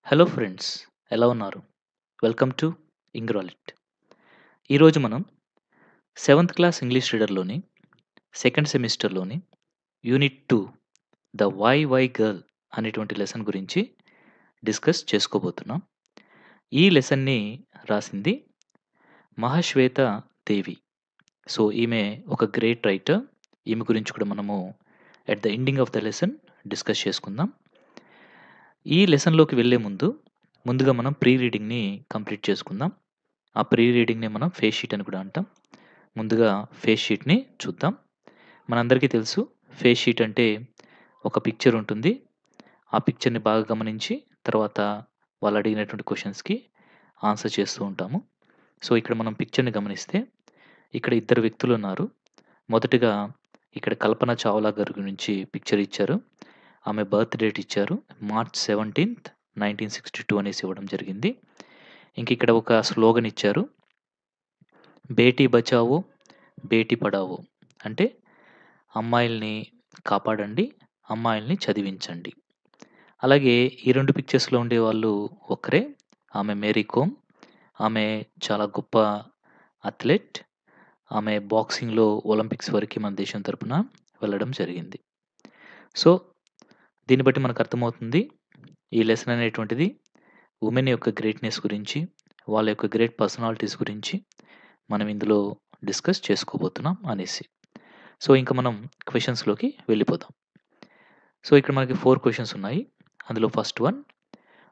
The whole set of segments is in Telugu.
హలో ఫ్రెండ్స్, ఎలా ఉన్నారు? వెల్కమ్ టు ఇంగ్రాలిట్. ఈరోజు మనం సెవెంత్ క్లాస్ ఇంగ్లీష్ రీడర్‌లోని సెకండ్ సెమిస్టర్‌లోని యూనిట్ 2 ద వై గర్ల్ అనేటువంటి లెసన్ గురించి డిస్కస్ చేసుకోబోతున్నాం. ఈ లెసన్‌ని రాసింది మహాశ్వేత దేవి. సో, ఈమె ఒక గ్రేట్ రైటర్. ఈమె గురించి కూడా మనము at the ending of the lesson discuss చేసుకుందాం. ఈ లెసన్‌లోకి వెళ్ళే ముందుగా మనం ప్రీ రీడింగ్‌ని కంప్లీట్ చేసుకుందాం. ఆ ప్రీ రీడింగ్‌ని మనం ఫేస్ షీట్ అని కూడా అంటాం. ముందుగా ఫేస్ షీట్‌ని చూద్దాం. మనందరికీ తెలుసు ఫేస్ షీట్ అంటే ఒక పిక్చర్ ఉంటుంది. ఆ పిక్చర్‌ని బాగా గమనించి తర్వాత వాళ్ళు అడిగినటువంటి క్వెషన్స్‌కి ఆన్సర్ చేస్తూ ఉంటాము. సో, ఇక్కడ మనం పిక్చర్‌ని గమనిస్తే ఇక్కడ ఇద్దరు వ్యక్తులున్నారు. మొదటగా ఇక్కడ కల్పన చావ్లా గారి గురించి పిక్చర్ ఇచ్చారు. ఆమె బర్త్ డేట్ ఇచ్చారు. మార్చ్ 17థ్, 1962 అనేసి ఇవ్వడం జరిగింది. ఇంక ఇక్కడ ఒక స్లోగన్ ఇచ్చారు. బేటీ బచావో, బేటీ పడావో అంటే అమ్మాయిల్ని కాపాడండి, అమ్మాయిల్ని చదివించండి. అలాగే ఈ 2 పిక్చర్స్‌లో ఉండేవాళ్ళు ఒక్కరే. ఆమె మేరీ కోమ్. ఆమె చాలా గొప్ప అథ్లెట్. ఆమె బాక్సింగ్‌లో ఒలింపిక్స్ వరకి మన దేశం తరపున వెళ్ళడం జరిగింది. సో, దీన్ని బట్టి మనకు అర్థమవుతుంది. ఈ లెసన్ అనేటువంటిది వుమెన్ యొక్క గ్రేట్‌నెస్ గురించి, వాళ్ళ యొక్క గ్రేట్ పర్సనాలిటీస్ గురించి మనం ఇందులో డిస్కస్ చేసుకోబోతున్నాం అనేసి. సో, ఇంక మనం క్వెషన్స్‌లోకి వెళ్ళిపోదాం. సో, ఇక్కడ మనకి 4 క్వెషన్స్ ఉన్నాయి. అందులో first one,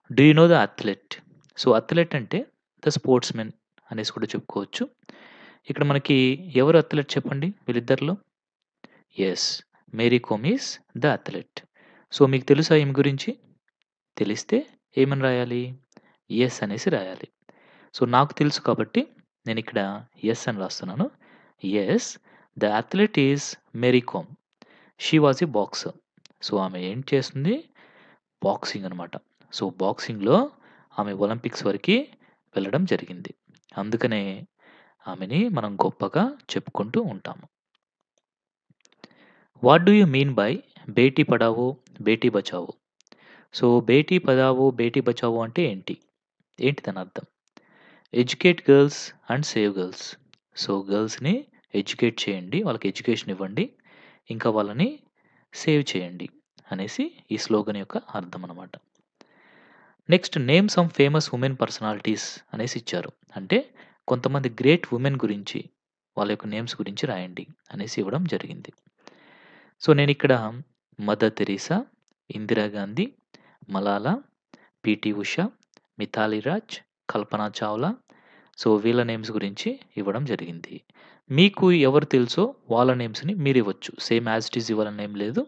do you know the athlete? So, athlete అంటే ద స్పోర్ట్స్‌మెన్ అనేసి కూడా చెప్పుకోవచ్చు. ఇక్కడ మనకి ఎవరు అథ్లెట్ చెప్పండి వీళ్ళిద్దరిలో? Yes. Mary Kom is the athlete. So, మీకు తెలుసా ఈమె గురించి? తెలిస్తే ఏమని రాయాలి? యెస్ అనేసి రాయాలి. సో, నాకు తెలుసు కాబట్టి నేనిక్కడ యెస్ అని రాస్తున్నాను. Yes, the athlete is Mary Kom. She was a boxer. So, ఆమె ఏం చేస్తుంది? బాక్సింగ్ అనమాట. సో, బాక్సింగ్‌లో ఆమె ఒలింపిక్స్ వరకి వెళ్ళడం జరిగింది. అందుకనే ఆమెని మనం గొప్పగా చెప్పుకుంటూ ఉంటాము. What do you mean by Beti Padhao, Beti Bachao? So, Beti Padhao, Beti Bachao అంటే ఏంటి? ఏంటి దాని అర్థం? Educate girls and save girls. So, గర్ల్స్‌ని ఎడ్యుకేట్ చేయండి. వాళ్ళకి ఎడ్యుకేషన్ ఇవ్వండి. ఇంకా వాళ్ళని సేవ్ చేయండి అనేసి ఈ స్లోగన్ యొక్క అర్థం అనమాట. Next name some famous women personalities అనేసి ఇచ్చారు. అంటే కొంతమంది గ్రేట్ వుమెన్ గురించి, వాళ్ళ యొక్క నేమ్స్ గురించి రాయండి అనేసి ఇవ్వడం జరిగింది. సో, నేనిక్కడ Mother Teresa, Indira Gandhi, Malala, PT Usha, Mithali Raj, Kalpana Chawla, so, వీళ్ళ నేమ్స్ గురించి ఇవ్వడం జరిగింది. మీకు ఎవరు తెలుసో వాళ్ళ నేమ్స్‌ని మీరివ్వచ్చు. సేమ్ యాజ్ ఇట్ ఈజ్ ఇవ్వాలని ఏం లేదు.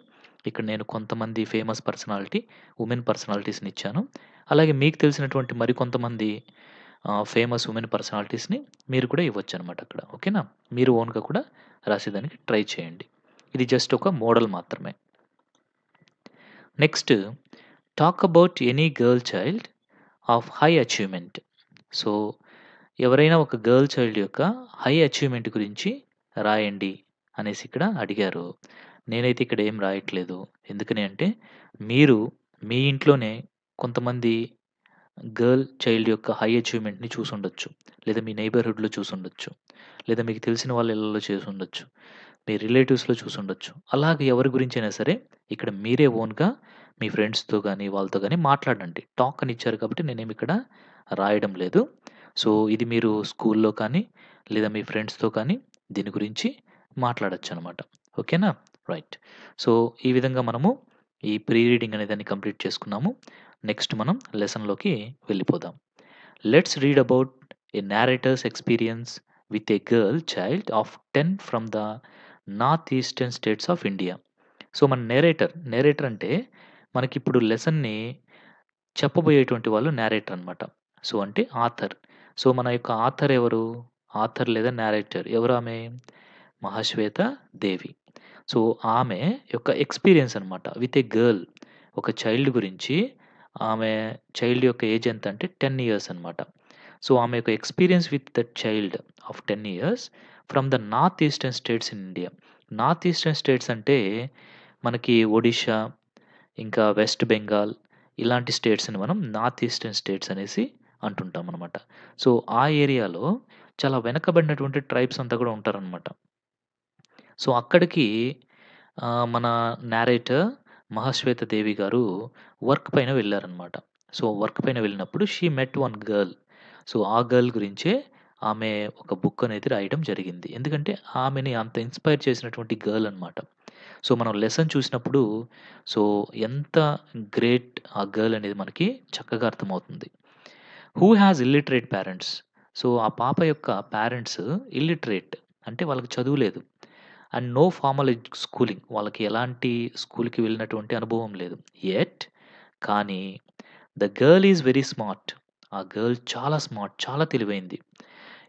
ఇక్కడ నేను కొంతమంది ఫేమస్ పర్సనాలిటీ, వుమెన్ పర్సనాలిటీస్‌ని ఇచ్చాను. అలాగే మీకు తెలిసినటువంటి మరికొంతమంది ఫేమస్ వుమెన్ పర్సనాలిటీస్‌ని మీరు కూడా ఇవ్వొచ్చనమాట అక్కడ. ఓకేనా? మీరు ఓన్‌గా కూడా రాసేదానికి ట్రై చేయండి. ఇది జస్ట్ ఒక మోడల్ మాత్రమే. Next talk about any girl child of high achievement. So, ఎవరైనా ఒక గర్ల్ చైల్డ్ యొక్క హై అచీవ్‌మెంట్ గురించి రాయండి అనేసి ఇక్కడ అడిగారు. నేనైతే ఇక్కడ ఏం రాయట్లేదు. ఎందుకని అంటే మీరు మీ ఇంట్లోనే కొంతమంది గర్ల్ చైల్డ్ యొక్క హై అచీవ్‌మెంట్‌ని చూసుండొచ్చు. లేదా మీ నైబర్‌హుడ్‌లో చూసుండొచ్చు. లేదా మీకు తెలిసిన వాళ్ళ ఇళ్లలో చేసుండొచ్చు. మీ రిలేటివ్స్‌లో చూసుండొచ్చు. అలాగ ఎవరి గురించైనా సరే ఇక్కడ మీరే ఓన్‌గా మీ ఫ్రెండ్స్‌తో గాని, వాళ్ళతో గాని మాట్లాడండి. టాక్ అని ఇచ్చారు కాబట్టి నేనేమి ఇక్కడ రాయడం లేదు. సో, ఇది మీరు స్కూల్‌లో కానీ, లేదా మీ ఫ్రెండ్స్‌తో కానీ దీని గురించి మాట్లాడొచ్చనమాట. ఓకేనా? రైట్. సో, ఈ విధంగా మనము ఈ ప్రీ రీడింగ్ అనే దాన్ని కంప్లీట్ చేసుకున్నాము. నెక్స్ట్ మనం లెసన్‌లోకి వెళ్ళిపోదాం. Let's read about a narrator's experience with a girl child of 10 from the north eastern states of India. So, మన నేరేటర్ అంటే మనకిప్పుడు లెసన్‌ని చెప్పబోయేటువంటి వాళ్ళు నేరేటర్ అనమాట. సో, అంటే ఆథర్. సో, మన యొక్క ఆథర్ ఎవరు? ఆథర్ లేదా నేరేటర్ ఎవరామె? మహాశ్వేత దేవి. సో, ఆమె యొక్క ఎక్స్‌పీరియన్స్ అనమాట. విత్ ఎ గర్ల్ ఒక చైల్డ్ గురించి ఆమె చైల్డ్ యొక్క ఏజ్ ఎంత అంటే 10 ఇయర్స్ అనమాట. సో, ఆమె యొక్క experience with that child of 10 years from the north eastern states in India. North eastern states అంటే మనకి ఒడిషా, ఇంకా వెస్ట్ బెంగాల్ ఇలాంటి స్టేట్స్‌ని మనం నార్త్ ఈస్టర్న్ స్టేట్స్ అనేసి అంటుంటామనమాట. సో, ఆ ఏరియాలో చాలా వెనకబడినటువంటి ట్రైబ్స్ అంతా కూడా ఉంటారనమాట. సో, అక్కడికి మన నేరేటర్ మహాశ్వేత దేవి గారు వర్క్ పైన వెళ్లారనమాట. సో, వర్క్ పైన వెళ్ళినప్పుడు she met one girl. So, ఆ గర్ల్ గురించే ఆమె ఒక బుక్ అనేది రాయడం జరిగింది. ఎందుకంటే ఆమెని అంత ఇన్‌స్పైర్ చేసినటువంటి గర్ల్ అనమాట. సో, మనం లెసన్ చూసినప్పుడు సో, ఎంత గ్రేట్ ఆ గర్ల్ అనేది మనకి చక్కగా అర్థమవుతుంది. Who has illiterate parents. So, ఆ పాప యొక్క పేరెంట్స్ ఇల్లిటరేట్ అంటే వాళ్ళకి చదువు లేదు. And no formal schooling. వాళ్ళకి ఎలాంటి స్కూల్‌కి వెళ్ళినటువంటి అనుభవం లేదు. యెట్ కానీ the girl is very smart. ఆ గర్ల్ చాలా స్మార్ట్. చాలా తెలివైంది.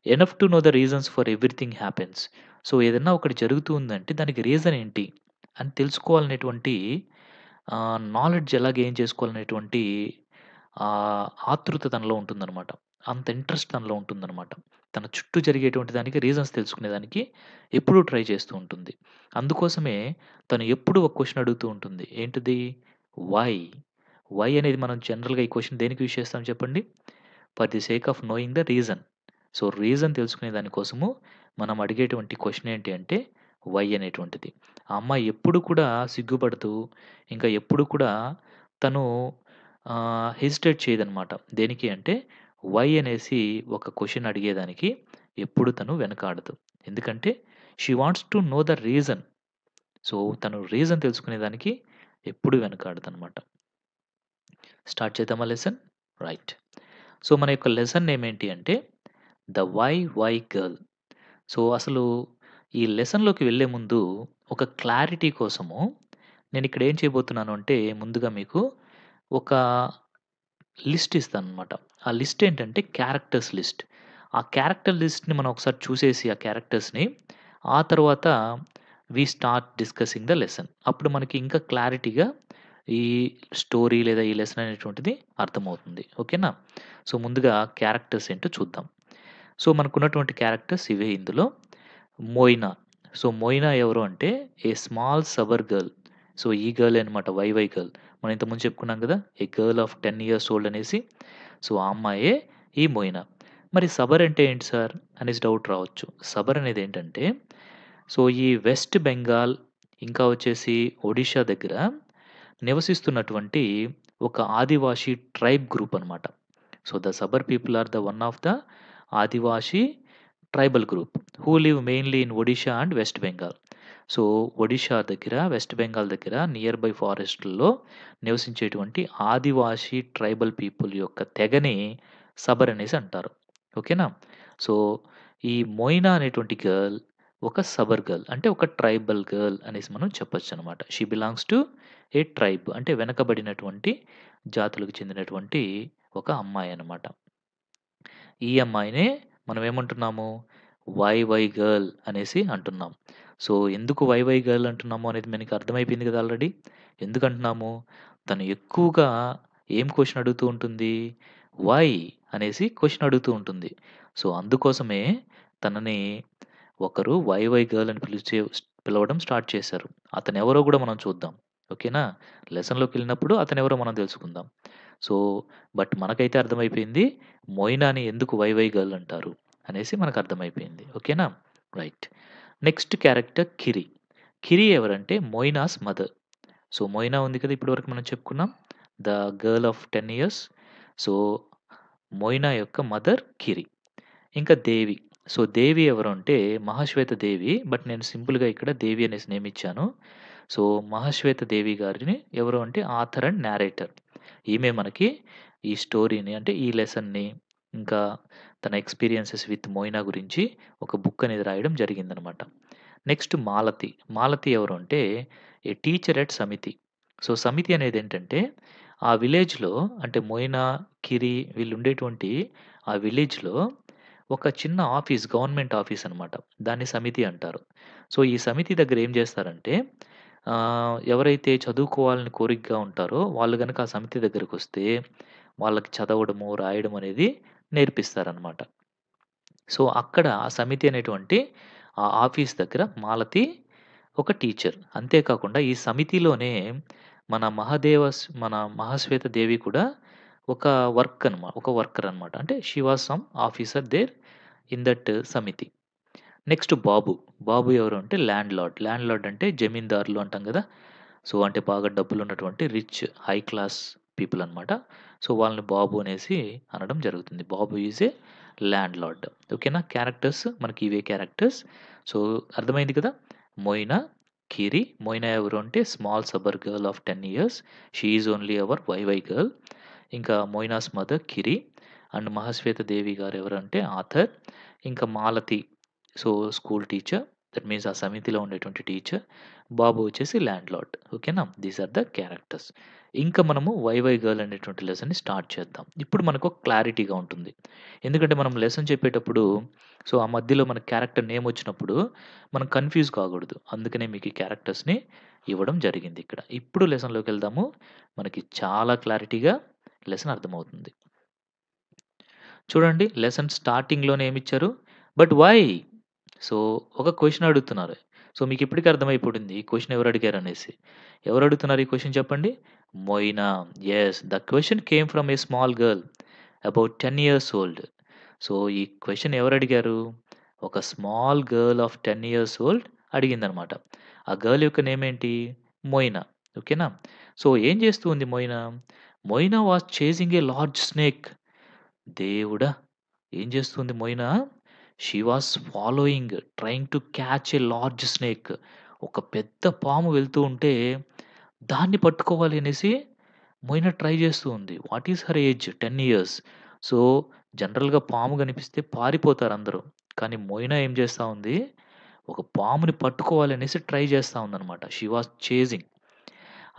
Enough to know the reasons for everything happens. So, ఏదన్నా ఒకటి జరుగుతూ ఉందంటే దానికి రీజన్ ఏంటి అని తెలుసుకోవాలనేటువంటి నాలెడ్జ్ ఎలా గెయిన్ చేసుకోవాలనేటువంటి ఆతృత తనలో ఉంటుందనమాట. అంత ఇంట్రెస్ట్ తనలో ఉంటుందనమాట. తన చుట్టూ జరిగేటువంటి దానికి రీజన్స్ తెలుసుకునేదానికి ఎప్పుడూ ట్రై చేస్తూ ఉంటుంది. అందుకోసమే తను ఎప్పుడూ ఒక క్వెషన్ అడుగుతూ ఉంటుంది. ఏంటిది? వై? వై అనేది మనం జనరల్‌గా ఈ క్వెషన్ దేనికి యూజ్ చేస్తాం చెప్పండి? For the sake of knowing the reason. So, reason తెలుసుకునే దాని కోసము మనం అడిగేటువంటి క్వెషన్ ఏంటి అంటే వై అనేటువంటిది. ఆ అమ్మాయి ఎప్పుడు కూడా సిగ్గుపడుతూ, ఇంకా ఎప్పుడు కూడా తను హెసిటేట్ చేయదనమాట. దేనికి అంటే వై అనేసి ఒక క్వెషన్ అడిగేదానికి ఎప్పుడు తను వెనకాడదు. ఎందుకంటే she wants to know the reason. So, తను రీజన్ తెలుసుకునేదానికి ఎప్పుడు వెనకాడదనమాట. స్టార్ట్ చేద్దామా లెసన్? రైట్. సో, మన యొక్క లెసన్ నేమ్ ఏంటి అంటే ద వై గర్ల్. సో, అసలు ఈ లెసన్‌లోకి వెళ్ళే ముందు ఒక క్లారిటీ కోసము నేనిక్కడ ఏం చేయబోతున్నాను అంటే ముందుగా మీకు ఒక లిస్ట్ ఇస్తాననమాట. ఆ లిస్ట్ ఏంటంటే క్యారెక్టర్స్ లిస్ట్. ఆ క్యారెక్టర్ లిస్ట్‌ని మనం ఒకసారి చూసేసి ఆ క్యారెక్టర్స్‌ని ఆ తర్వాత we start discussing the lesson. అప్పుడు మనకి ఇంకా క్లారిటీగా ఈ స్టోరీ లేదా ఈ లెసన్ అనేటువంటిది అర్థమవుతుంది. ఓకేనా? సో, ముందుగా క్యారెక్టర్స్ ఏంటో చూద్దాం. సో, మనకున్నటువంటి క్యారెక్టర్స్ ఇవే ఇందులో. మోయినా. సో, మోయినా ఎవరు అంటే a small Sabar girl. So, ఈ గర్లే అనమాట వైవై గర్ల్. మనం ఇంతకుముందు చెప్పుకున్నాం గదా! ఏ గర్ల్ ఆఫ్ 10 ఇయర్స్ ఓల్డ్ అనేసి. సో, ఆ అమ్మాయే ఈ మోయినా. మరి సబర్ అంటే ఏంటి సార్ అనేసి డౌట్ రావచ్చు. సబర్ అనేదేంటంటే సో, ఈ వెస్ట్ బెంగాల్ ఇంకా వచ్చేసి ఒడిషా దగ్గర నివసిస్తున్నటువంటి ఒక ఆదివాషీ ట్రైబ్ గ్రూప్ అనమాట. So, the Sabar people are the one of the Adivasi tribal group who live mainly in Odisha and west Bengal. So, Odisha దగ్గర, వెస్ట్ బెంగాల్ దగ్గర నియర్ బై ఫారెస్ట్‌ల్లో నివసించేటువంటి ఆదివాషీ ట్రైబల్ పీపుల్ యొక్క తెగని సబర్ అనేసి అంటారు. ఓకేనా? సో, ఈ మొయినా అనేటువంటి గర్ల్ ఒక సబర్ గర్ల్. అంటే ఒక ట్రైబల్ గర్ల్ అనేసి మనం చెప్పొచ్చనమాట. She belongs to a tribe. అంటే వెనకబడినటువంటి జాతులకు చెందినటువంటి ఒక అమ్మాయనమాట. ఈ అమ్మాయినే మనం ఏమంటున్నాము? వై గర్ల్ అనేసి అంటున్నాం. సో, ఎందుకు వై గర్ల్ అంటున్నాము అనేది మనకి అర్థమైపోయింది కదా ఆల్రెడీ. ఎందుకంటున్నాము? తను ఎక్కువగా ఏం క్వెషన్ అడుగుతూ ఉంటుంది? వై అనేసి క్వెషన్ అడుగుతూ ఉంటుంది. సో, అందుకోసమే తనని ఒకరు వై గర్ల్ అని పిలవడం స్టార్ట్ చేశారు. అతనెవరో గూడా మనం చూద్దాం. ఓకేనా? లెసన్‌లోకెళ్ళినప్పుడు అతనెవరో మనం తెలుసుకుందాం. సో, బట్ మనకైతే అర్థమైపోయింది. మొయినాని ఎందుకు వై గర్ల్ అంటారు అనేసి మనకర్థమైపోయింది. ఓకేనా? Right. Next character Kiri. Kiri ఎవరంటే మొయినాస్ మదర్. సో, మొయినా ఉంది కదా! ఇప్పటివరకు మనం చెప్పుకున్నాం. The girl of 10 years. So, Moina యొక్క మదర్ కిరి. ఇంకా దేవి. సో, దేవి ఎవరు అంటే మహాశ్వేత దేవి. బట్ నేను సింపుల్‌గా ఇక్కడ దేవి అనేసి నేమ్ ఇచ్చాను. సో, మహాశ్వేత దేవి గారిని ఎవరు అంటే ఆథర్ అండ్ నేరేటర్. ఈమె మనకి ఈ స్టోరీని అంటే ఈ లెసన్‌ని ఇంకా తన ఎక్స్‌పీరియన్సెస్ విత్ మోయినా గురించి ఒక బుక్ అనేది రాయడం జరిగిందనమాట. నెక్స్ట్ మాలతి. మాలతి ఎవరు అంటే ఏ టీచర్ ఎట్ సమితి. సో, సమితి అనేదేంటంటే ఆ విలేజ్‌లో అంటే మోయినా, కిరి వీళ్ళుండేటువంటి ఆ విలేజ్‌లో ఒక చిన్న ఆఫీస్ గవర్నమెంట్ ఆఫీస్ అనమాట. దాన్ని సమితి అంటారు. సో, ఈ సమితి దగ్గర ఏం చేస్తారంటే ఎవరైతే చదువుకోవాలని కోరికగా ఉంటారో వాళ్ళు గనక ఆ సమితి దగ్గరకొస్తే వాళ్ళకి చదవడము, రాయడం అనేది నేర్పిస్తారనమాట. సో, అక్కడ ఆ సమితి అనేటువంటి ఆ ఆఫీస్ దగ్గర మాలతి ఒక టీచర్. అంతే కాకుండా ఈ సమితిలోనే మన మహాశ్వేత దేవి కూడా ఒక ఒక వర్కర్ అనమాట. అంటే she was some officer there in that samiti. Next Babu. Babu ఎవరు అంటే ల్యాండ్ లార్డ్. ల్యాండ్ లార్డ్ అంటే జమీందారులు అంటాం గదా! సో, అంటే బాగా డబ్బులున్నటువంటి రిచ్, హై క్లాస్ పీపుల్ అనమాట. సో, వాళ్ళని బాబు అనేసి అనడం జరుగుతుంది. బాబు ఈజ్ ఏ ల్యాండ్ లార్డ్. ఓకేనా? క్యారెక్టర్స్ మనకి ఇవే క్యారెక్టర్స్. సో, అర్థమైంది కదా! మొయినా, కిరి. మొయినా ఎవరు అంటే small Sabar girl of 10 years. She is only our why why girl. ఇంకా మొయినాస్ మదర్ కిరి అండ్ మహాశ్వేత దేవి గారు ఎవరంటే ఆథర్. ఇంకా Malati so, school teacher. That means ఆ సమితిలో ఉండేటువంటి టీచర్. బాబు వచ్చేసి ల్యాండ్ లార్డ్. ఓకేనా? These are the characters. ఇంకా మనము వైవై గర్ల్ అనేటువంటి లెసన్‌ని స్టార్ట్ చేద్దాం. ఇప్పుడు మనకు ఒక క్లారిటీగా ఉంటుంది. ఎందుకంటే మనం లెసన్ చెప్పేటప్పుడు సో, ఆ మధ్యలో మనకు క్యారెక్టర్ నేమ్ వచ్చినప్పుడు మనం కన్‌ఫ్యూజ్ కాకూడదు. అందుకనే మీకు ఈ క్యారెక్టర్స్‌ని ఇవ్వడం జరిగింది ఇక్కడ. ఇప్పుడు లెసన్‌లోకెళ్దాము. మనకి చాలా క్లారిటీగా లెసన్ అర్థమవుతుంది. చూడండి లెసన్ స్టార్టింగ్‌లోనే ఏమిచ్చారు? But why? సో, ఒక క్వెషన్ అడుగుతున్నారు. సో, మీకిప్పటికి అర్థమైపోయింది ఈ క్వెషన్ ఎవరు అడిగారనేసి. ఎవరు అడుగుతున్నారు ఈ క్వెషన్ చెప్పండి? Moina. Yes. The question came from a small girl about 10 years old. So, ఈ క్వెషన్ ఎవరడిగారు? ఒక small girl of 10 years old అడిగిందనమాట. ఆ గర్ల్ యొక్క నేమ్ ఏంటి? మొయినా. ఓకేనా? సో, ఏం చేస్తూ ఉంది Moina? మొయినా was chasing a large snake. దేవుడా! ఏం చేస్తుంది Moina? She was following, trying to catch a large snake. ఒక పెద్ద పాము వెళ్తూ ఉంటే, దాన్ని పట్టుకోవాలి అనేసి మొయినా ట్రై చేస్తూ ఉంది. What is her age? 10 years. So, జనరల్‌గా పాము కనిపిస్తే పారిపోతారందరూ. కానీ మొయినా ఏం చేస్తా ఉంది? ఒక పాముని పట్టుకోవాలి అనేసి ట్రై చేస్తా ఉందన్నమాట. She was chasing.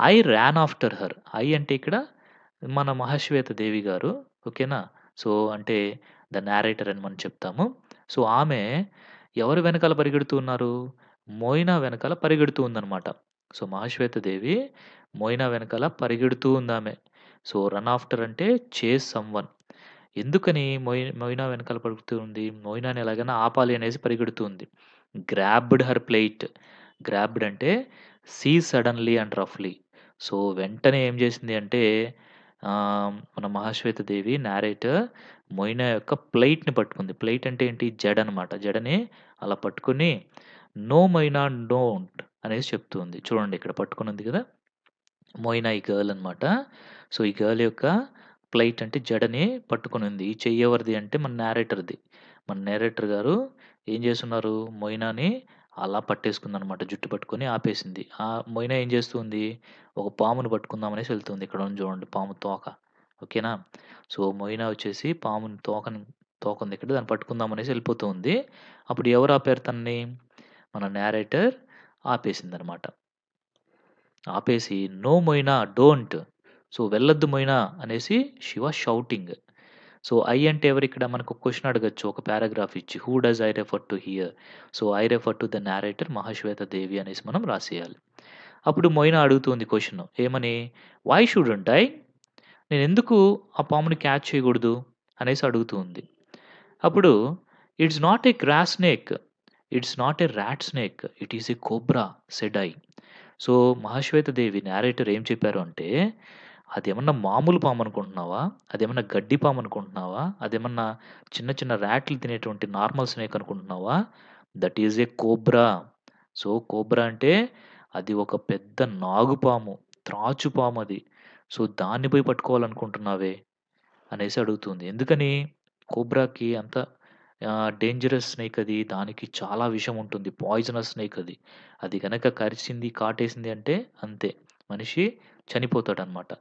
I ran after her. I అంటే ఇక్కడ మన మహాశ్వేత దేవి గారు. ఓకేనా? సో, అంటే ద నారేటర్ అని మనం చెప్తాము. సో, ఆమె ఎవరి వెనకాల పరిగెడుతూ ఉన్నారు? మోయినా వెనకాల పరిగెడుతూ ఉందనమాట. సో, మహాశ్వేత దేవి మోయినా వెనకాల పరిగెడుతూ ఉందామె. సో, రన్ ఆఫ్టర్ అంటే చేజ్ సమ్‌వన్. ఎందుకని మోయినా వెనకాల పరిగెడుతూ ఉంది? మోయినాని ఎలాగైనా ఆపాలి అనేసి పరిగెడుతూ ఉంది. Grabbed her plate. గ్రాబ్డ్ అంటే సీజ్ సడెన్‌లీ అండ్ రఫ్‌లీ. సో, వెంటనే ఏం చేసింది అంటే మన మహాశ్వేత దేవి నారేటర్ మొయినా యొక్క ప్లేట్‌ని పట్టుకుంది. ప్లేట్ అంటే ఏంటి? జడనమాట. జడని అలా పట్టుకొని నో మొయినా డోంట్ అనేసి చెప్తూ ఉంది. చూడండి ఇక్కడ పట్టుకొనుంది కదా! మొయినా ఈ గర్ల్ అనమాట. సో, ఈ గర్ల్ యొక్క ప్లైట్ అంటే జడని పట్టుకొనుంది. ఈ చెయ్యి ఎవరిది అంటే మన నేరేటర్‌ది. మన నేరేటర్ గారు ఏం చేసున్నారు? మొయినాని అలా పట్టేసుకుందనమాట. జుట్టు పట్టుకొని ఆపేసింది. మొయినా ఏం చేస్తుంది? ఒక పాముని పట్టుకుందాం అనేసి వెళ్తుంది. ఇక్కడ ఉంది చూడండి పాము తోక. ఓకేనా? సో, మొయినా వచ్చేసి పాముని తోకుంది ఇక్కడ. దాన్ని పట్టుకుందాం అనేసి వెళ్ళిపోతూ ఉంది. అప్పుడు ఎవరు ఆపారు తనని? మన నేరేటర్ ఆపేసిందనమాట. ఆపేసి "నో మొయినా డోంట్. సో, వెళ్ళొద్దు మొయినా" అనేసి she was shouting. So, I అంటే ఎవరిక్కడ? మనకు క్వెషన్ అడగొచ్చు ఒక పారాగ్రాఫ్ ఇచ్చి. Who does I refer to here? So, I refer to the narrator Mahasweta Devi అనేసి మనం రాసేయాలి. అప్పుడు మొయినా అడుగుతుంది క్వెషన్ ఏమని? Why shouldn't I? నేనెందుకు ఆ పాముని క్యాచ్ చేయకూడదు? అనేసి అడుగుతూ ఉంది. అప్పుడు it's not a grass snake. It's not a rat snake. It is a cobra said I. So, Mahasweta Devi narrator ఏం చెప్పారు అంటే, "అదేమన్నా మామూలు పామనుకుంటున్నావా? అదేమన్నా గడ్డి పామనుకుంటున్నావా? అదేమన్నా చిన్న చిన్న రాట్లు తినేటువంటి నార్మల్ స్నేక్ అనుకుంటున్నావా? That is a cobra." So, cobra అంటే అది ఒక పెద్ద నాగుపాము. త్రాచుపామది. సో, దాన్ని పోయి పట్టుకోవాలనుకుంటున్నావే అనేసి అడుగుతుంది. ఎందుకని? కోబ్రాకి అంత డేంజరస్ స్నేక్ అది. దానికి చాలా విషం ఉంటుంది. పాయిజనస్ స్నేక్ అది. అది గనక కరిచింది, కాటేసింది అంటే అంతే. మనిషి చనిపోతాడనమాట.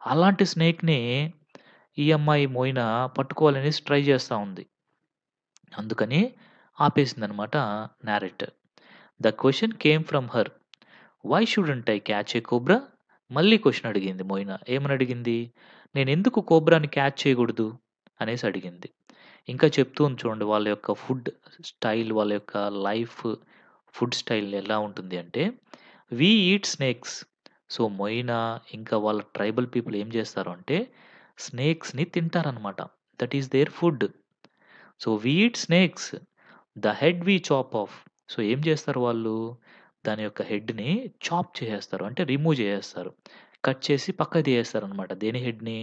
అలాంటి స్నేక్‌ని ఈ అమ్మాయి మోయినా పట్టుకోవాలనేసి ట్రై చేస్తా ఉంది. అందుకని ఆపేసిందనమాట narrator. The question came from her. Why shouldn't I catch a cobra? మళ్ళీ క్వెషన్ అడిగింది మోయినా. ఏమని అడిగింది? నేనెందుకు కోబ్రాని క్యాచ్ చేయకూడదు? అనేసి అడిగింది. ఇంకా చెప్తూ ఉంది చూడండి వాళ్ళ యొక్క ఫుడ్ స్టైల్, వాళ్ళ యొక్క ఫుడ్ స్టైల్ ఎలా ఉంటుంది అంటే, we eat snakes. So, Moina ఇంకా వాళ్ళ ట్రైబల్ పీపుల్ ఏం చేస్తారు అంటే, స్నేక్స్‌ని తింటారనమాట. That is their food. So, we eat snakes. The head we chop off. So, ఏం చేస్తారు వాళ్ళు? దాని యొక్క హెడ్‌ని చాప్ చేసేస్తారు. అంటే రిమూవ్ చేసేస్తారు. కట్ చేసి పక్కకు తీయేస్తారనమాట. దేని హెడ్‌ని?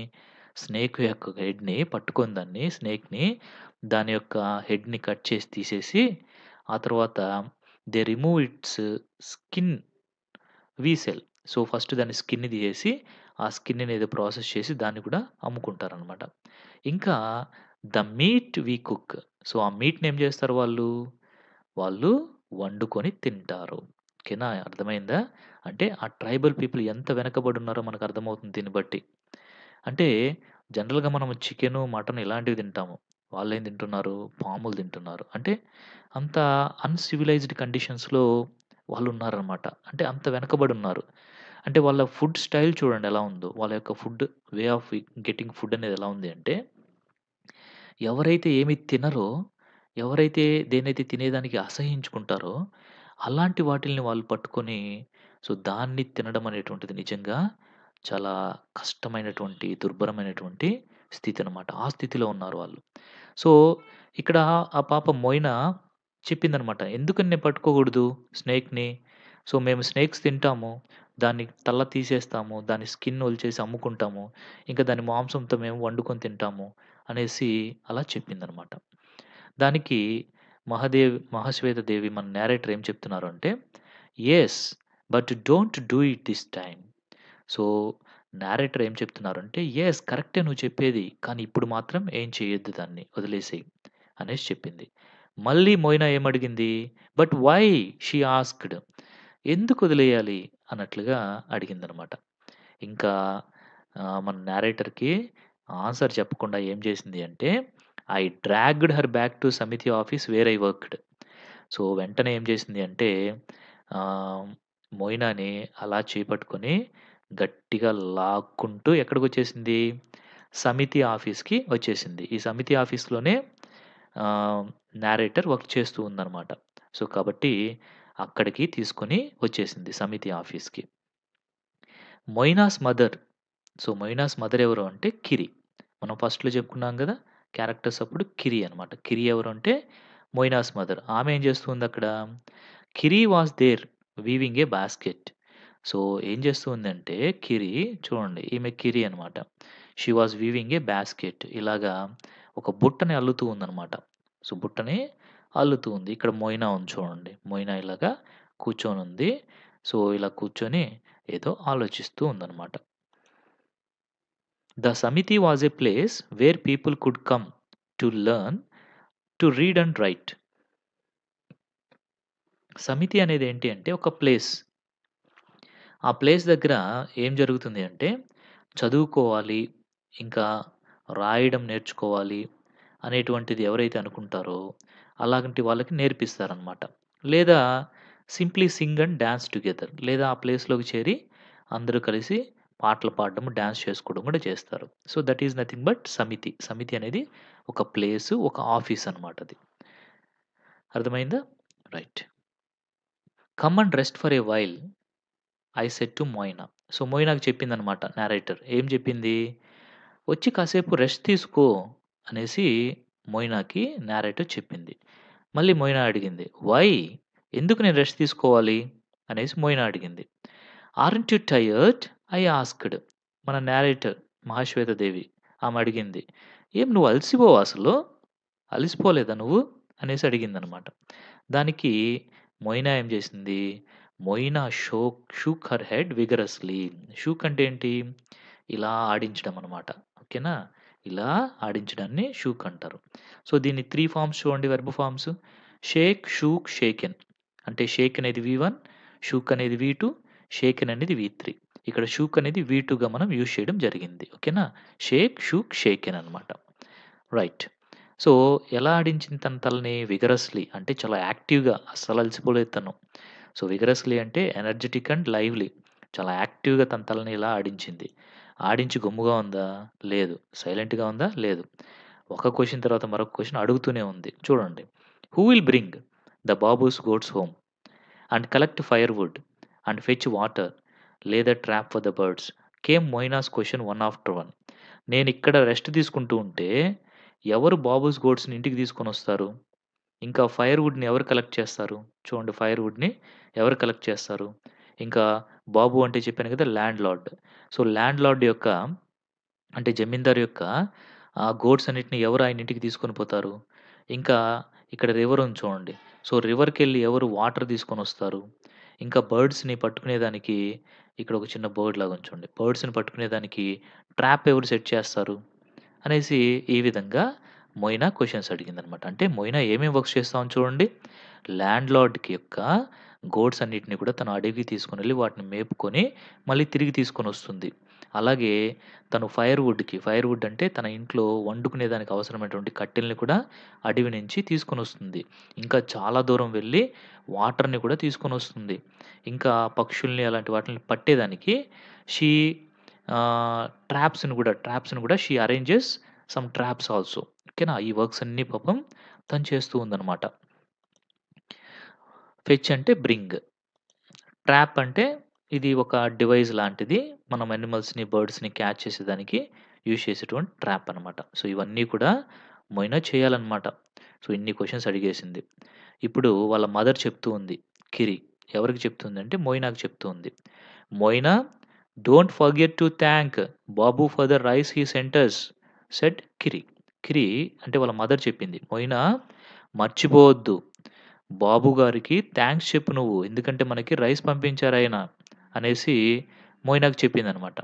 స్నేక్ యొక్క హెడ్‌ని పట్టుకొని దాన్ని స్నేక్‌ని దాని యొక్క హెడ్‌ని కట్ చేసి తీసేసి, ఆ తర్వాత they remove it's skin weasel. So, first దాని స్కిన్‌ని తీసేసి, ఆ స్కిన్‌ని ఏదో ప్రాసెస్ చేసి దాన్ని కూడా అమ్ముకుంటారనమాట. ఇంకా the meat we cook. So, ఆ మీట్‌ని ఏం చేస్తారు వాళ్ళు? వాళ్ళు వండుకొని తింటారు. ఓకేనా? అర్థమైందా? అంటే ఆ ట్రైబల్ పీపుల్ ఎంత వెనకబడున్నారో మనకు అర్థమవుతుంది దీన్ని బట్టి. అంటే జనరల్‌గా మనము చికెను, మటన్ ఇలాంటివి తింటాము. వాళ్ళేం తింటున్నారు? పాములు తింటున్నారు. అంటే అంత అన్‌సివిలైజ్డ్ కండిషన్స్‌లో వాళ్ళున్నారనమాట. అంటే అంత వెనకబడున్నారు. అంటే వాళ్ళ ఫుడ్ స్టైల్ చూడండి ఎలా ఉందో. వాళ్ళ యొక్క food way of getting food అనేది ఎలా ఉంది అంటే, ఎవరైతే ఏమి తినరో, ఎవరైతే దేన్నైతే తినేదానికి అసహ్యించుకుంటారో, అలాంటి వాటిల్ని వాళ్ళు పట్టుకొని, సో, దాన్ని తినడం అనేటువంటిది నిజంగా చాలా కష్టమైనటువంటి, దుర్భరమైనటువంటి స్థితనమాట. ఆ స్థితిలో ఉన్నారు వాళ్ళు. సో, ఇక్కడ ఆ పాప మొయినా చెప్పిందనమాట. "ఎందుకని నేను పట్టుకోకూడదు స్నేక్‌ని? సో, మేము స్నేక్స్ తింటాము. దాన్ని తల తీసేస్తాము. దాని స్కిన్ ఒలిచేసి అమ్ముకుంటాము. ఇంకా దాని మాంసంతో మేము వండుకొని తింటాము" అనేసి అలా చెప్పిందనమాట. దానికి మహాశ్వేత దేవి మన నేరేటర్ ఏం చెప్తున్నారు అంటే, "yes, but don't do it this time." So, narrator ఏం చెప్తున్నారంటే, "యెస్ కరెక్టే నువ్వు చెప్పేది. కానీ ఇప్పుడు మాత్రం ఏం చేయొద్దు దాన్ని. వదిలేసేయి" అనేసి చెప్పింది. మళ్ళీ మొయినా ఏమడిగింది? "But why?" She asked. ఎందుకు వదిలేయాలి? అన్నట్లుగా అడిగిందనమాట. ఇంకా మన నేరేటర్‌కి ఆన్సర్ చెప్పకుండా ఏం చేసింది అంటే, I dragged her back to Samiti office where I worked. So, వెంటనే ఏం చేసింది అంటే ఆహ్, మొయినాని అలా చేపట్టుకొని గట్టిగా లాక్కుంటూ ఎక్కడికొచ్చేసింది? సమితి ఆఫీస్‌కి వచ్చేసింది. ఈ సమితి ఆఫీస్‌లోనే ఆహ్, నేరేటర్ వర్క్ చేస్తూ ఉందనమాట. సో, కాబట్టి అక్కడికి తీసుకొని వచ్చేసింది సమితి ఆఫీస్‌కి. మొయినాస్ మదర్. సో, మొయినాస్ మదర్ ఎవరు అంటే కిరి. మనం ఫస్ట్‌లో చెప్పుకున్నాం గదా! క్యారెక్టర్స్ అప్పుడు కిరి అనమాట. కిరి ఎవరు అంటే మొయినాస్ మదర్. ఆమె ఏం చేస్తుందక్కడ? Kiri was there weaving a basket. So, ఏం చేస్తూ ఉందంటే కిరి చూడండి ఈమె కిరి అనమాట. She was weaving a basket. ఇలాగా ఒక బుట్టని అల్లుతూ ఉందనమాట. సో, బుట్టని అల్లుతూ ఉంది. ఇక్కడ మొయినా ఉంది చూడండి. మొయినా ఇలాగా కూర్చొనుంది. సో, ఇలా కూర్చొని ఏదో ఆలోచిస్తూ ఉందనమాట. The Samiti was a place where people could come to learn to read and write. సమితి అనేది ఏంటి అంటే ఒక ప్లేస్. ఆ ప్లేస్ దగ్గర ఏం జరుగుతుంది అంటే చదువుకోవాలి, ఇంకా రాయడం నేర్చుకోవాలి అనేటువంటిది ఎవరైతే అనుకుంటారో అలాంటి వాళ్ళకి నేర్పిస్తారనమాట. లేదా simply Singh and dance together లేదా ఆ ప్లేస్‌లోకి చేరి అందరూ కలిసి పాటలు పాడడం, డాన్స్ చేసుకోవడం కూడా చేస్తారు. So, that is nothing but సమితి. సమితి అనేది ఒక ప్లేసు, ఒక ఆఫీస్ అనమాట అది. అర్థమైందా? Right. Come and rest for a while I said to Moina. So, మోయినాకి చెప్పిందనమాట నేరేటర్. ఏం చెప్పింది? "వచ్చి కాసేపు రెస్ట్ తీసుకో" అనేసి మోయినాకి నేరేటర్ చెప్పింది. మళ్ళీ మోయినా అడిగింది. "వై? ఎందుకు నేను రెస్ట్ తీసుకోవాలి?" అనేసి మోయినా అడిగింది. "ఆర్‌న్ట్ యూ టైర్డ్?" I asked. మన నేరేటర్ మహాశ్వేత దేవి. ఆమె అడిగింది. "ఏం నువ్వు అలసిపోవా అసలు? అలసిపోలేదా నువ్వు?" అనేసి అడిగిందనమాట. దానికి మొయినా ఏం చేసింది? Moina shook her head vigorously. Shook అంటే ఏంటి? ఇలా ఆడించడం అనమాట. ఓకేనా? ఇలా ఆడించడాన్ని షూక్ అంటారు. సో, దీన్ని 3 ఫార్మ్స్ చూడండి verb forms. Shake, shook, shaken. అంటే షేక్ అనేది వి1, షూక్ అనేది వి2, షేకెన్ అనేది వి3. ఇక్కడ షూక్ అనేది వి2గా మనం యూజ్ చేయడం జరిగింది. ఓకేనా? షేక్, షూక్, షేకెన్ అనమాట. రైట్. సో, ఎలా ఆడించింది తన తలని? విగరస్‌లీ అంటే చాలా యాక్టివ్‌గా అస్సలు అలసిపోలేదు తను. సో, విగరస్‌లీ అంటే ఎనర్జిటిక్ అండ్ లైవ్లీ. చాలా యాక్టివ్‌గా తన తలని ఇలా ఆడించింది. ఆడించి గమ్ముగా ఉందా? లేదు. సైలెంట్‌గా ఉందా? లేదు. ఒక క్వెషన్ తర్వాత మరొక క్వెషన్ అడుగుతూనే ఉంది. చూడండి. Who will bring the Babu's goats home and collect firewood and fetch water lay the trap for the birds came Moina's question one after one. నేనిక్కడ రెస్ట్ తీసుకుంటూ ఉంటే, ఎవరు బాబూస్ గోట్స్‌ని ఇంటికి తీసుకొనొస్తారు? ఇంకా ఫైర్‌వుడ్‌ని ఎవరు కలెక్ట్ చేస్తారు? చూడండి ఫైర్‌వుడ్‌ని ఎవరు కలెక్ట్ చేస్తారు? ఇంకా బాబు అంటే చెప్పాను కదా! Land lord. So, land lord యొక్క అంటే జమీందారు యొక్క గోట్స్ అన్నిటిని ఎవరు ఆయన ఇంటికి తీసుకొని పోతారు? ఇంకా ఇక్కడ రివర్ ఉంది చూడండి. సో, రివర్‌కెళ్ళి ఎవరు వాటర్ తీసుకొనొస్తారు? ఇంకా బర్డ్స్‌ని పట్టుకునేదానికి ఇక్కడ ఒక చిన్న బర్డ్ లాగా ఉంది చూడండి. బర్డ్స్‌ని పట్టుకునేదానికి ట్రాప్ ఎవరు సెట్ చేస్తారు? అనేసి ఈ విధంగా మొయినా క్వెషన్స్ అడిగిందనమాట. అంటే మొయినా ఏమేం వర్క్స్ చేస్తా ఉంది చూడండి. ల్యాండ్ లార్డ్‌కి యొక్క గోట్స్ అన్నిటిని కూడా తను అడవికి తీసుకొనెళ్ళి వాటిని మేపుకొని మళ్ళీ తిరిగి తీసుకొనొస్తుంది. అలాగే తను ఫైర్ వుడ్ అంటే తన ఇంట్లో వండుకునే దానికి అవసరమైనటువంటి కట్టెల్ని కూడా అడవి నుంచి తీసుకొనొస్తుంది. ఇంకా చాలా దూరం వెళ్లి వాటర్‌ని కూడా తీసుకొనొస్తుంది. ఇంకా పక్షుల్ని అలాంటి వాటిల్ని పట్టేదానికి షీ ట్రాప్స్‌ని కూడా she arranges some traps also. ఓకేనా. ఈ వర్క్స్ అన్నీ పాపం తను చేస్తూ ఉందనమాట. ఫెచ్ అంటే బ్రింగ్. ట్రాప్ అంటే ఇది ఒక డివైస్ లాంటిది. మనం యానిమల్స్‌ని, బర్డ్స్‌ని క్యాచ్ చేసేదానికి యూజ్ చేసేటువంటి ట్రాప్ అనమాట. సో, ఇవన్నీ కూడా మొయినా చేయాలనమాట. సో, ఇన్ని క్వెషన్స్ అడిగేసింది. ఇప్పుడు వాళ్ళ మదర్ చెప్తూ ఉంది. కిరి. ఎవరికి చెప్తుందంటే మొయినాకి చెప్తూ ఉంది. Moina don't forget to thank Babu for the rice he sent us said Kiri. Kiri అంటే వాళ్ళ మదర్ చెప్పింది. మొయినా మర్చిపోవద్దు. బాబు గారికి థాంక్స్ చెప్పు నువ్వు. ఎందుకంటే మనకి రైస్ పంపించారాయన అనేసి మొయినాకి చెప్పిందనమాట.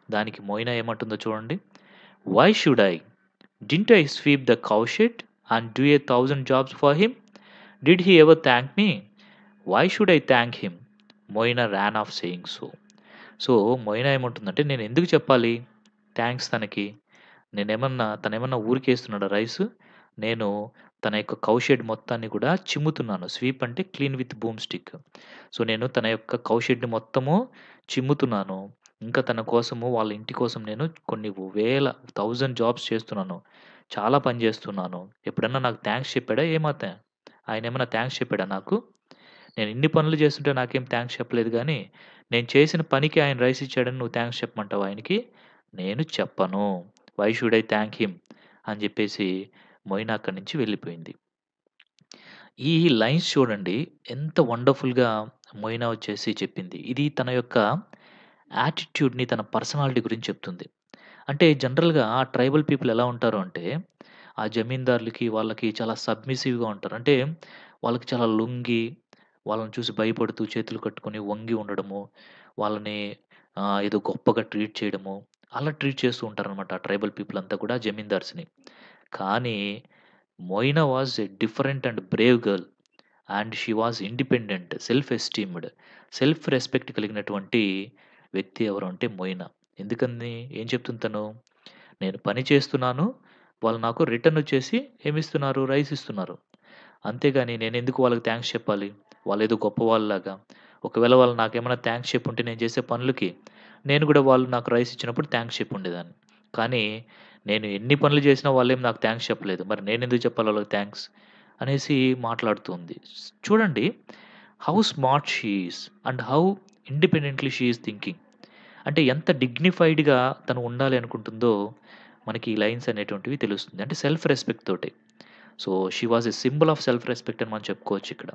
దానికి మొయినా ఏమంటుందో చూడండి. Why should I? Didn't I sweep the cow shed and do 1,000 jobs for him? Did he ever thank me? Why should I thank him? Moina ran off saying so. So, Moina ఏమంటుందంటే నేనెందుకు చెప్పాలి థాంక్స్ తనకి? తనేమన్నా ఊరికేస్తున్నాడా రైసు? నేను తన యొక్క కౌ షెడ్ మొత్తాన్ని కూడా చిమ్ముతున్నాను. స్వీప్ అంటే clean with broom stick. So, నేను తన యొక్క కౌ షెడ్‌ని మొత్తము చిమ్ముతున్నాను. ఇంకా తన కోసము వాళ్ళ ఇంటి కోసం నేను కొన్ని వేల 1000 జాబ్స్ చేస్తున్నాను. చాలా పని చేస్తున్నాను. ఎప్పుడన్నా నాకు థాంక్స్ చెప్పాడా ఏమతే? ఆయనేమన్నా థాంక్స్ చెప్పాడా నాకు? నేను ఇన్ని పనులు చేస్తుంటే నాకేం థాంక్స్ చెప్పలేదు గానీ, నేను చేసిన పనికి ఆయన రైస్ ఇచ్చాడని నువ్వు థాంక్స్ చెప్పమంటావా ఆయనకి? నేను చెప్పను. Why should I thank him? అని జెప్పేసి మొయినా అక్కడి నుంచి వెళ్ళిపోయింది. ఈ లైన్స్ చూడండి ఎంత వండర్‌ఫుల్‌గా మొయినా వచ్చేసి చెప్పింది. ఇది తన యొక్క యాటిట్యూడ్‌ని, తన పర్సనాలిటీ గురించి చెప్తుంది. అంటే జనరల్‌గా ట్రైబల్ పీపుల్ ఎలా ఉంటారు అంటే, ఆ జమీందారులకి వాళ్ళకి చాలా సబ్మిసివ్‌గా ఉంటారు. అంటే వాళ్ళకి చాలా లొంగి, వాళ్ళని చూసి భయపడుతూ చేతులు కట్టుకొని వంగి ఉండడము, వాళ్ళని ఏదో గొప్పగా ట్రీట్ చేయడము, అలా ట్రీట్ చేస్తూ ఉంటారనమాట ట్రైబల్ పీపుల్ అంతా కూడా జమీందార్స్‌ని. కానీ Moina was a different and brave girl. And she was independent, self esteemed, self respect కలిగినటువంటి వ్యక్తి ఎవరు అంటే మొయినా. ఎందుకని ఏం చెప్తుంది తను? నేను పని చేస్తున్నాను. వాళ్ళు నాకు రిటర్న్ వచ్చేసి ఏమిస్తున్నారు? రైస్ ఇస్తున్నారు. అంతేగాని నేనెందుకు వాళ్ళకి థాంక్స్ చెప్పాలి? వాళ్ళేదో గొప్పవాళ్ళలాగా. ఒకవేళ వాళ్ళు నాకేమైనా థాంక్స్ చెప్పుంటే నేను చేసే పనులకి, నేను గూడా వాళ్ళు నాకు రైస్ ఇచ్చినప్పుడు థాంక్స్ చెప్పుండేదాన్ని. కానీ నేను ఎన్ని పనులు చేసినా వాళ్ళేం నాకు థాంక్స్ చెప్పలేదు. మరి నేనెందుకు చెప్పాలి వాళ్ళకి థాంక్స్? అనేసి మాట్లాడుతూ ఉంది. చూడండి how smart she is and how independently she is thinking. అంటే ఎంత డిగ్నిఫైడ్‌గా తను ఉండాలి అనుకుంటుందో మనకి ఈ లైన్స్ అనేటువంటివి తెలుస్తుంది. అంటే సెల్ఫ్ రెస్పెక్ట్ తోటి. So, she was a symbol of self respect అని మనం చెప్పుకోవచ్చిక్కడ.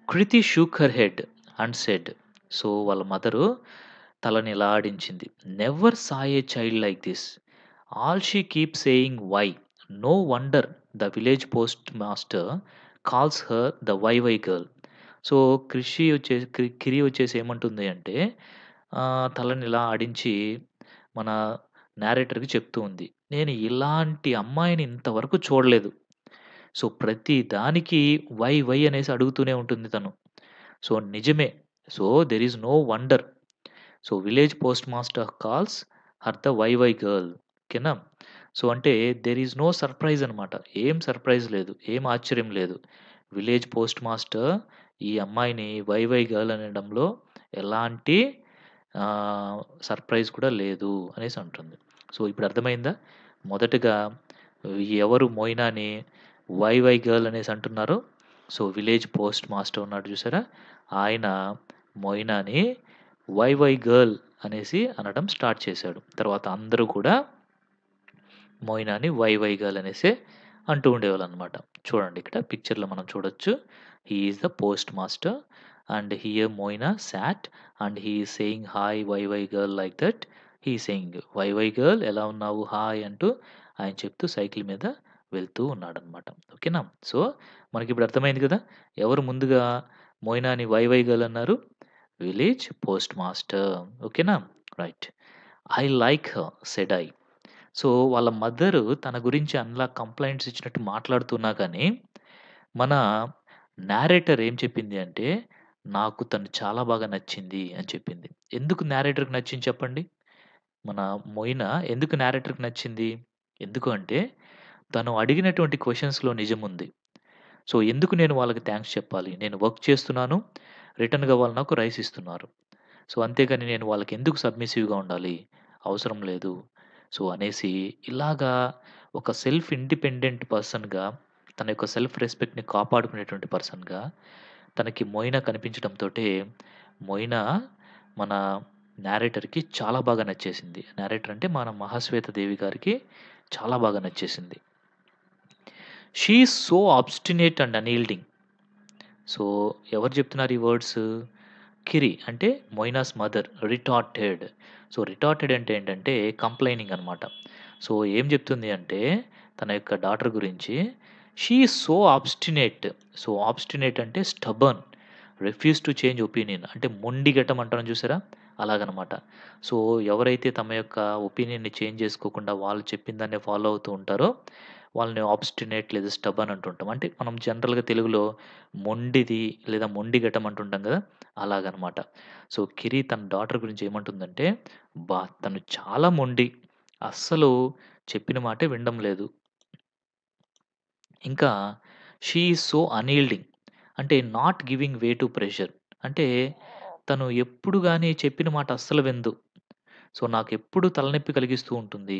Kiri shook her head and said. So, వాళ్ళ మదరు తలని ఇలా ఆడించింది. Never saw a child like this. All she keeps saying why. No wonder the village post master calls her the why why girl. So, Kiri వచ్చేసి ఏమంటుంది అంటే తలని ఇలా ఆడించి మన నేరేటర్‌కి చెప్తూ ఉంది. నేను ఇలాంటి అమ్మాయిని ఇంతవరకు చూడలేదు. సో, ప్రతి దానికి వై వై అనేసి అడుగుతూనే ఉంటుంది తను. సో, నిజమే. So, there is no wonder. So, village post master calls her the why why girl. ఓకేనా. సో, అంటే దేర్ ఈస్ నో సర్ప్రైజ్ అనమాట. ఏం సర్ప్రైజ్ లేదు. ఏం ఆశ్చర్యం లేదు. విలేజ్ పోస్ట్ మాస్టర్ ఈ అమ్మాయిని వై వై గర్ల్ అనడంలో ఎలాంటి సర్ప్రైజ్ కూడా లేదు అనేసి అంటుంది. సో, ఇప్పుడు అర్థమైందా? మొదటగా ఎవరు మొయినాని వై వై గర్ల్ అనేసి అంటున్నారో, సో, విలేజ్ పోస్ట్ మాస్టర్ ఉన్నాడు చూసారా? ఆయన మొయినాని వై వై గర్ల్ అనేసి అనడం స్టార్ట్ చేశాడు. తర్వాత అందరూ కూడా మొయినాని వై వై గర్ల్ అనేసే అంటూ ఉండేవాళ్ళనమాట. చూడండి ఇక్కడ పిక్చర్‌లో మనం చూడొచ్చు. He is the post master and here Moina sat and he is saying hi why girl like that. He is saying why girl ఎలా ఉన్నావు హాయ్ అంటూ ఆయన చెప్తూ సైకిల్ మీద వెళ్తూ ఉన్నాడనమాట. ఓకేనా? సో, మనకిప్పుడు అర్థమైంది కదా! ఎవరు ముందుగా మోయినాని వై గర్ల్ అన్నారు? Village post master. ఓకేనా? Right. I like her said I. So, వాళ్ళ మదరు తన గురించి అలా కంప్లెయింట్స్ ఇచ్చినట్టు మాట్లాడుతున్నా గానీ, మన నేరేటర్ ఏం చెప్పింది అంటే, నాకు తను చాలా బాగా నచ్చింది అని చెప్పింది. ఎందుకు నేరేటర్‌కి నచ్చింది చెప్పండి? మన మొయినా ఎందుకు నేరేటర్‌కి నచ్చింది? ఎందుకు అంటే, తను అడిగినటువంటి క్వెషన్స్‌లో నిజముంది. సో, ఎందుకు నేను వాళ్ళకి థాంక్స్ చెప్పాలి? నేను వర్క్ చేస్తున్నాను. రిటర్న్‌గా వాళ్ళు నాకు రైస్ ఇస్తున్నారు. సో, అంతేగాని నేను వాళ్ళకెందుకు సబ్మిసివ్‌గా ఉండాలి? అవసరం లేదు. సో, అనేసి ఇలాగా ఒక సెల్ఫ్ ఇండిపెండెంట్ పర్సన్‌గా తన యొక్క సెల్ఫ్ రెస్పెక్ట్‌ని కాపాడుకునేటువంటి పర్సన్‌గా తనకి మొయినా కనిపించడంతోటే మొయినా మన నేరేటర్‌కి చాలా బాగా నచ్చేసింది. నేరేటర్ అంటే మన మహాశ్వేత దేవి గారికి చాలా బాగా నచ్చేసింది. She is so obstinate and unyielding. So, ఎవరు చెప్తున్నారు ఈ వర్డ్స్? కిరి అంటే Moina's mother retorted. So, retorted అంటే ఏంటంటే కంప్లెయినింగ్ అనమాట. సో, ఏం చెప్తుంది అంటే తన యొక్క డాటర్ గురించి she is so obstinate. So, obstinate అంటే stubborn. Refuse to change opinion అంటే మొండిగటం అంటాం చూసారా? అలాగనమాట. సో, ఎవరైతే తమ యొక్క ఒపీనియన్‌ని చేంజ్ చేసుకోకుండా వాళ్ళు చెప్పిన దాన్నే ఫాలో అవుతూ ఉంటారో వాళ్ళని ఆబ్స్టినేట్ లేదా స్టబర్న్ అంటుంటాం. అంటే మనం జనరల్‌గా తెలుగులో మొండిది లేదా మొండిగటం అంటుంటాం కదా! అలాగనమాట. సో, కిరి తన డాటర్ గురించి ఏమంటుందంటే, అబ్బా! తను చాలా మొండి. అస్సలు చెప్పిన మాటే వినడం లేదు. ఇంకా షీ ఈజ్ సో అన్‌యీల్డింగ్ అంటే not giving way to pressure. అంటే తను ఎప్పుడు గాని చెప్పిన మాట అస్సలు వినదు. సో, నాకెప్పుడు తలనొప్పి కలిగిస్తూ ఉంటుంది.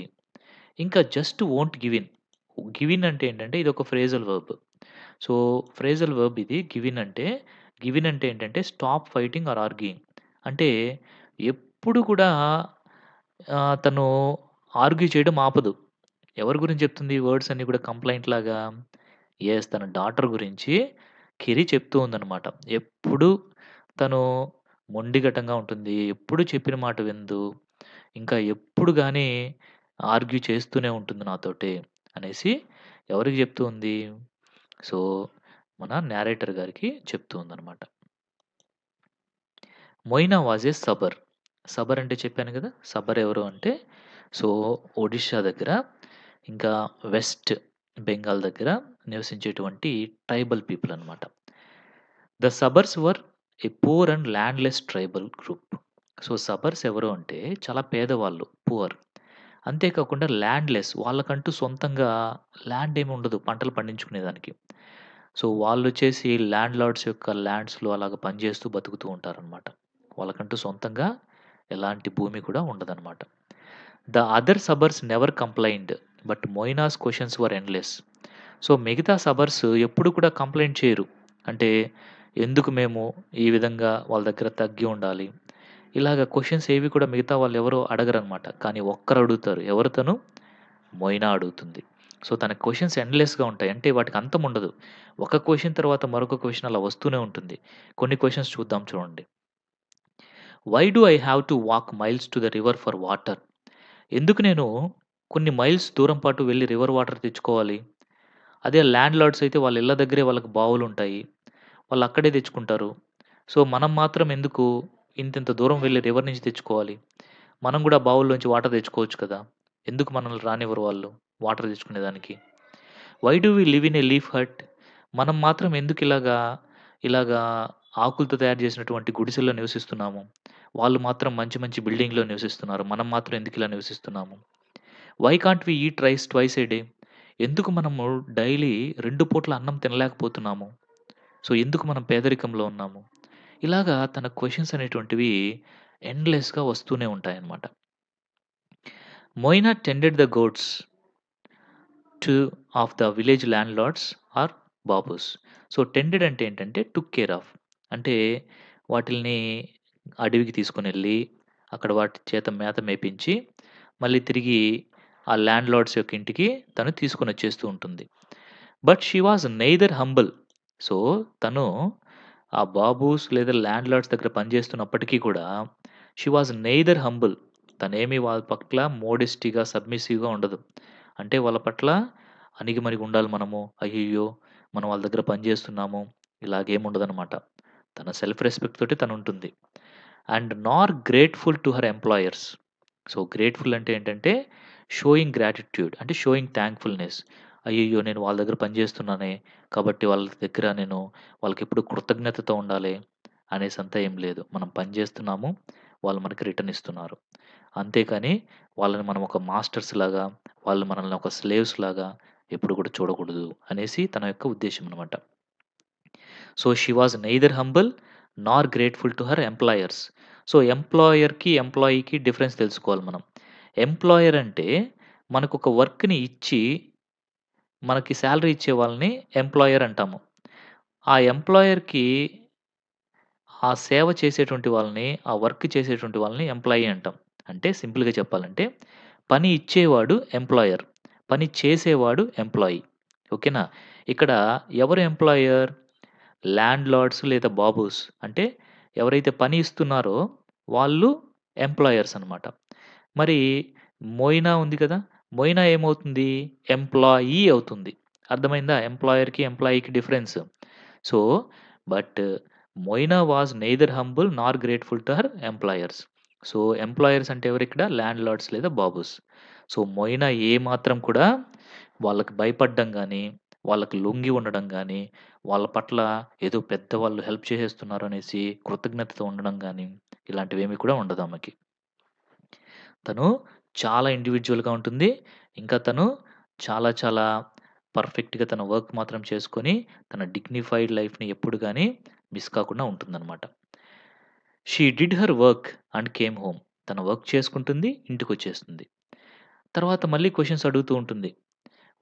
ఇంకా just won't give in. Give in అంటే ఏంటంటే ఇదొక phrasal verb. So, phrasal verb ఇది గివ్ ఇన్ అంటే ఏంటంటే స్టాప్ ఫైటింగ్ ఆర్ ఆర్గ్యూయింగ్. అంటే ఎప్పుడు కూడా తను ఆర్గ్యూ చేయడం ఆపదు. ఎవరి గురించి చెప్తుంది ఈ వర్డ్స్ అన్నీ కూడా కంప్లెయింట్ లాగా? యెస్. తన డాటర్ గురించి కిరి చెప్తూ ఉందనమాట. ఎప్పుడు తను మొండిఘటంగా ఉంటుంది. ఎప్పుడు చెప్పిన మాట వినదు. ఇంకా ఎప్పుడు గాని ఆర్గ్యూ చేస్తూనే ఉంటుంది నాతోటి అనేసి ఎవరికి చెప్తూ ఉంది? సో, మన నేరేటర్ గారికి చెప్తూ ఉందనమాట. మొయినా వాజ్ ఏ సబర్. సబర్ అంటే చెప్పాను గదా! సబర్ ఎవరు అంటే సో, ఒడిషా దగ్గర ఇంకా వెస్ట్ బెంగాల్ దగ్గర నివసించేటువంటి ట్రైబల్ పీపుల్ అనమాట. The Sabars were a poor and landless tribal group. So, Sabars ఎవరు అంటే చాలా పేదవాళ్ళు. పూర్. అంతే కాకుండా ల్యాండ్‌లెస్ వాళ్ళకంటూ సొంతంగా ల్యాండ్ ఏమి ఉండదు పంటలు పండించుకునేదానికి. సో, వాళ్ళొచ్చేసి ల్యాండ్ లార్డ్స్ యొక్క ల్యాండ్స్‌లో అలాగా పనిచేస్తూ బతుకుతూ ఉంటారనమాట. వాళ్ళకంటూ సొంతంగా ఎలాంటి భూమి కూడా ఉండదనమాట. The other Sabars never complained. But Moina's questions were endless. So, మిగతా సబర్స్ ఎప్పుడు కూడా కంప్లెయింట్ చేయరు. అంటే ఎందుకు మేము ఈ విధంగా వాళ్ళ దగ్గర తగ్గి ఉండాలి. ఇలాగ క్వెషన్స్ ఏవి కూడా మిగతా వాళ్ళెవరు అడగరనమాట. కానీ ఒక్కరు అడుగుతారు. ఎవరు తను? మొయినా అడుగుతుంది. సో, తన క్వెషన్స్ ఎండ్‌లెస్‌గా ఉంటాయి. అంటే వాటికి అంతం ఉండదు. ఒక క్వెషన్ తర్వాత మరొక క్వెషన్ అలా వస్తూనే ఉంటుంది. కొన్ని క్వెషన్స్ చూద్దాం చూడండి. Why do I have to walk miles to the river for water? ఎందుకు నేను కొన్ని మైల్స్ దూరం పాటు వెళ్లి రివర్ వాటర్ తెచ్చుకోవాలి? అదే ల్యాండ్ లార్డ్స్ అయితే వాళ్ళ ఇళ్ళ దగ్గరే వాళ్ళకి బావులుంటాయి. వాళ్ళు అక్కడే తెచ్చుకుంటారు. సో, మనం మాత్రం ఎందుకు ఇంతింత దూరం వెళ్లి రివర్ నుంచి తెచ్చుకోవాలి? మనం గూడా బావుల్లోంచి వాటర్ తెచ్చుకోవచ్చు కదా! ఎందుకు మనల్ని రానివ్వరు వాళ్ళు వాటర్ తెచ్చుకునేదానికి? Why do we live in a leaf hut? మనం మాత్రం ఎందుకు ఇలాగా ఆకులతో తయారు చేసినటువంటి గుడిసెల్లో నివసిస్తున్నాము? వాళ్ళు మాత్రం మంచి మంచి బిల్డింగ్‌లో నివసిస్తున్నారు. మనం మాత్రం ఎందుకు ఇలా నివసిస్తున్నాము? Why can't we eat rice twice a day? ఎందుకు మనము డైలీ 2 పూట్ల అన్నం తినలేకపోతున్నాము? సో, ఎందుకు మనం పేదరికంలో ఉన్నాము? ఇలాగా తన క్వెషన్స్ అనేటువంటివి ఎండ్‌లెస్‌గా వస్తూనే ఉంటాయన్నమాట. Moina tended the goats to of the village landlords or babus. So, tended అంటే ఏంటంటే టుక్ కేర్ ఆఫ్. అంటే వాటిల్ని అడవికి తీసుకొనెళ్ళి, అక్కడ వాటి చేత మేత మేపించి, మళ్ళీ తిరిగి ఆ ల్యాండ్ లార్డ్స్ యొక్క ఇంటికి తను తీసుకొనొచ్చేస్తూ ఉంటుంది. But she was neither humble. So, తను ఆ బాబూస్ లేదా ల్యాండ్‌లార్డ్స్ దగ్గర పనిచేస్తున్నప్పటికీ కూడా షీ వాస్ నెయిదర్ హంబుల్. తనేమి వాళ్ళ పట్ల మోడెస్టీగా, సబ్మిసివ్‌గా ఉండదు. అంటే వాళ్ళ పట్ల అణిగిమణిగుండాలి మనము. అయ్యయ్యో! మనం వాళ్ళ దగ్గర పని చేస్తున్నాము. ఇలాగేముండదనమాట. తన సెల్ఫ్ రెస్పెక్ట్ తోటి తనుంటుంది. And Nar grateful to her employers. So, grateful అంటే ఏంటంటే షోయింగ్ గ్రాటిట్యూడ్ అంటే షోయింగ్ థాంక్‌ఫుల్‌నెస్. అయ్యయ్యో! నేను వాళ్ళ దగ్గర పని చేస్తున్నానే, కాబట్టి వాళ్ళ దగ్గర నేను వాళ్ళకెప్పుడు కృతజ్ఞతతో ఉండాలి అనేసంతా ఏం లేదు. మనం పని చేస్తున్నాము. వాళ్ళు మనకి రిటర్న్ ఇస్తున్నారు. అంతేకాని వాళ్ళని మనం ఒక మాస్టర్స్‌లాగా, వాళ్ళు మనల్ని ఒక స్లేవ్స్‌లాగా ఎప్పుడు కూడా చూడకూడదు అనేసి తన యొక్క ఉద్దేశ్యం అనమాట. So, she was neither humble nor grateful to her employers. So, ఎంప్లాయర్‌కి, ఎంప్లాయీకి డిఫరెన్స్ తెలుసుకోవాలి మనం. ఎంప్లాయర్ అంటే మనకొక వర్క్‌ని ఇచ్చి, మనకి సాలరీ ఇచ్చే వాళ్ళని ఎంప్లాయర్ అంటాము. ఆ ఎంప్లాయర్‌కి ఆ సేవ చేసేటువంటి వాళ్ళని, ఆ వర్క్ చేసేటువంటి వాళ్ళని ఎంప్లాయీ అంటాం. అంటే సింపుల్‌గా చెప్పాలంటే పని ఇచ్చేవాడు ఎంప్లాయర్. పని చేసేవాడు ఎంప్లాయీ. ఓకేనా? ఇక్కడ ఎవరు ఎంప్లాయర్? ల్యాండ్‌లార్డ్స్ లేదా బాబూస్. అంటే ఎవరైతే పని ఇస్తున్నారో వాళ్ళు ఎంప్లాయర్స్ అనమాట. మరి మొయినా ఉంది కదా! మొయినా ఏమవుతుంది? ఎంప్లాయీ అవుతుంది. అర్థమైందా? ఎంప్లాయర్‌కి, ఎంప్లాయీకి difference. So, but Moina was neither humble nor grateful to her employers. So, employers అంటే ఎవరిక్కడ? ల్యాండ్‌లార్డ్స్ లేదా బాబూస్. సో, మొయినా ఏమాత్రం కూడా వాళ్ళకి భయపడడం గాని, వాళ్ళకి లొంగి ఉండడం గాని, వాళ్ళ పట్ల ఏదో పెద్దవాళ్ళు హెల్ప్ చేసేస్తున్నారనేసి కృతజ్ఞతతో ఉండడం గాని, ఇలాంటివేమి కూడా ఉండదామెకి. తను చాలా ఇండివిడ్యువల్‌గా ఉంటుంది. ఇంకా తను చాలా చాలా పర్ఫెక్ట్‌గా తన వర్క్ మాత్రం చేసుకొని, తన డిగ్నిఫైడ్ లైఫ్‌ని ఎప్పుడు గాని మిస్ కాకుండా ఉంటుందనమాట. She did her work and came home. తన వర్క్ చేసుకుంటుంది, ఇంటికొచ్చేస్తుంది. తర్వాత మళ్ళీ క్వెషన్స్ అడుగుతూ ఉంటుంది.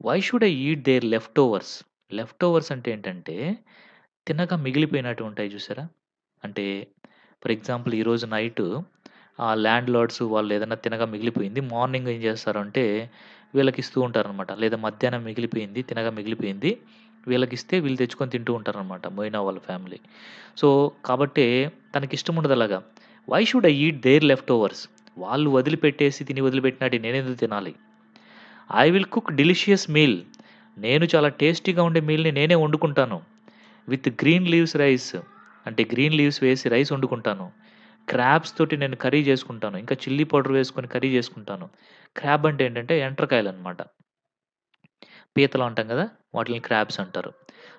Why should I eat their leftovers? Leftovers అంటే ఏంటంటే, తినక మిగిలిపోయినట్టు ఉంటాయి చూసారా? అంటే ఫర్ ఎగ్జాంపుల్ ఈరోజు నైటు ల్యాండ్ లార్డ్స్ వాళ్ళు ఏదైనా తినగా మిగిలిపోయింది. మార్నింగ్ ఏం చేస్తారంటే వీళ్ళకిస్తూ ఉంటారనమాట. లేదా మధ్యాహ్నం మిగిలిపోయింది, తినగా మిగిలిపోయింది. వీళ్ళకిస్తే వీళ్ళు తెచ్చుకొని తింటూ ఉంటారనమాట. మోయినా వాళ్ళ ఫ్యామిలీ. సో, కాబట్టే తనకిష్టం ఉండదు అలాగా. Why should I eat their leftovers? వాళ్ళు వదిలిపెట్టేసి తిని వదిలిపెట్టినట్టు నేనెందుకు తినాలి? I will cook delicious meal. నేను చాలా టేస్టీగా ఉండే మీల్‌ని నేనే వండుకుంటాను. With green leaves rice. అంటే గ్రీన్ లీవ్స్ వేసి రైస్ వండుకుంటాను. క్రాబ్స్ తోటి నేను కర్రీ చేసుకుంటాను. ఇంకా చిల్లీ పౌడర్ వేసుకొని కర్రీ చేసుకుంటాను. క్రాబ్ అంటే ఏంటంటే ఎండ్రకాయలనమాట. పీతలు అంటాం గదా! వాటిలిని క్రాబ్స్ అంటారు.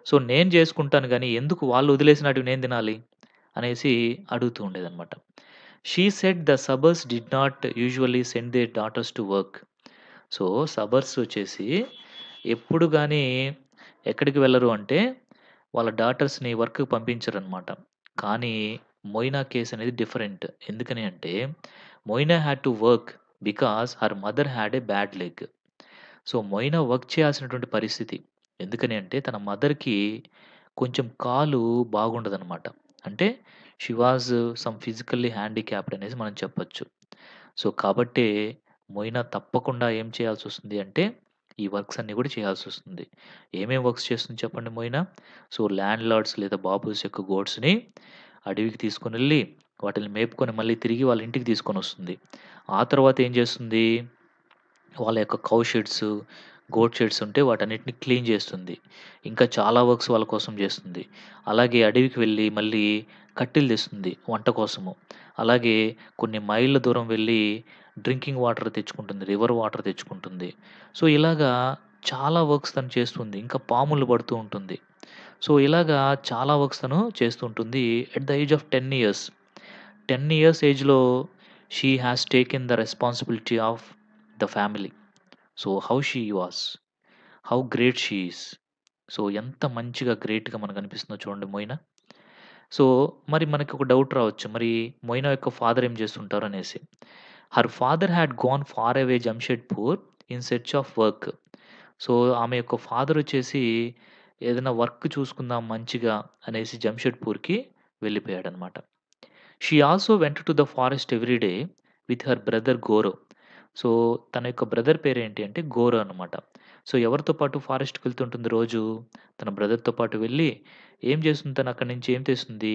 సో, నేను జేసుకుంటాను గానీ, ఎందుకు వాళ్ళు వదిలేసినటివి నేను తినాలి? అనేసి అడుగుతూ ఉండేదనమాట. She said the Sabars did not usually send their daughters to work. So, Sabars వచ్చేసి ఎప్పుడు గాని ఎక్కడికి వెళ్లరు అంటే, వాళ్ళ డాటర్స్‌ని వర్క్‌కి పంపించరనమాట. కానీ మొయినా కేస్ అనేది డిఫరెంట్. ఎందుకని అంటే, Moina had to work because her mother had a bad leg. So, Moina work చేయాల్సినటువంటి పరిస్థితి. ఎందుకని అంటే, తన మదర్‌కి కొంచెం కాలు బాగుండదనమాట. అంటే she was some physically handicapped అనేసి మనం చెప్పొచ్చు. సో, కాబట్టే మొయినా తప్పకుండా ఏం చేయాల్సొస్తుంది అంటే, ఈ వర్క్స్ అన్నీ గూడా చేయాల్సొస్తుంది. ఏమేం వర్క్స్ చేస్తుంది చెప్పండి మొయినా? సో, ల్యాండ్ లార్డ్స్ లేదా బాబుస్ యొక్క గోట్స్‌ని అడవికి తీసుకొనెళ్ళి, వాటిల్ని మేపుకొని మళ్ళీ తిరిగి వాళ్ళ ఇంటికి తీసుకొనొస్తుంది. ఆ తర్వాత ఏం చేస్తుంది? వాళ్ళ యొక్క కౌ షెడ్స్, గోట్ షెడ్స్ ఉంటే వాటన్నిటిని క్లీన్ చేస్తుంది. ఇంకా చాలా వర్క్స్ వాళ్ళ కోసం చేస్తుంది. అలాగే అడవికి వెళ్ళి మళ్ళీ కట్టెలు తెస్తుంది వంట కోసము. అలాగే కొన్ని మైళ్ళ దూరం వెళ్ళి డ్రింకింగ్ వాటర్ తెచ్చుకుంటుంది. రివర్ వాటర్ తెచ్చుకుంటుంది. సో, ఇలాగా చాలా వర్క్స్ తను చేస్తుంది. ఇంకా పాములు పడుతూ ఉంటుంది. సో, ఇలాగా చాలా వర్క్స్ తను చేస్తూ ఉంటుంది. At the age of 10 years. 10 years ఏజ్‌లో she has taken the responsibility of the family. So, how she was. How great she is. So, ఎంత మంచిగా గ్రేట్‌గా మనకనిపిస్తుందో చూడండి 'మొయినా'. సో, మరి మనకొక డౌట్ రావచ్చు. మరి 'మొయినా' యొక్క ఫాదర్ ఏం చేస్తుంటారనేసి. Her father had gone far away Jamshedpur in search of work. So, ఆమె యొక్క ఫాదరొచ్చేసి ఏదైనా వర్క్ చూసుకుందాం మంచిగా అనేసి జంషెడ్‌పూర్‌కి వెళ్ళిపోయాడనమాట. She also went to the forest every day with her brother Goro. So, తన యొక్క బ్రదర్ పేరేంటి అంటే గోరో అనమాట. సో, ఎవరితో పాటు ఫారెస్ట్‌కి వెళ్తుంటుంది రోజు? తన బ్రదర్‌తో పాటు వెళ్ళి ఏం చేస్తుంది తను అక్కడి నుంచి ఏం తెస్తుంది?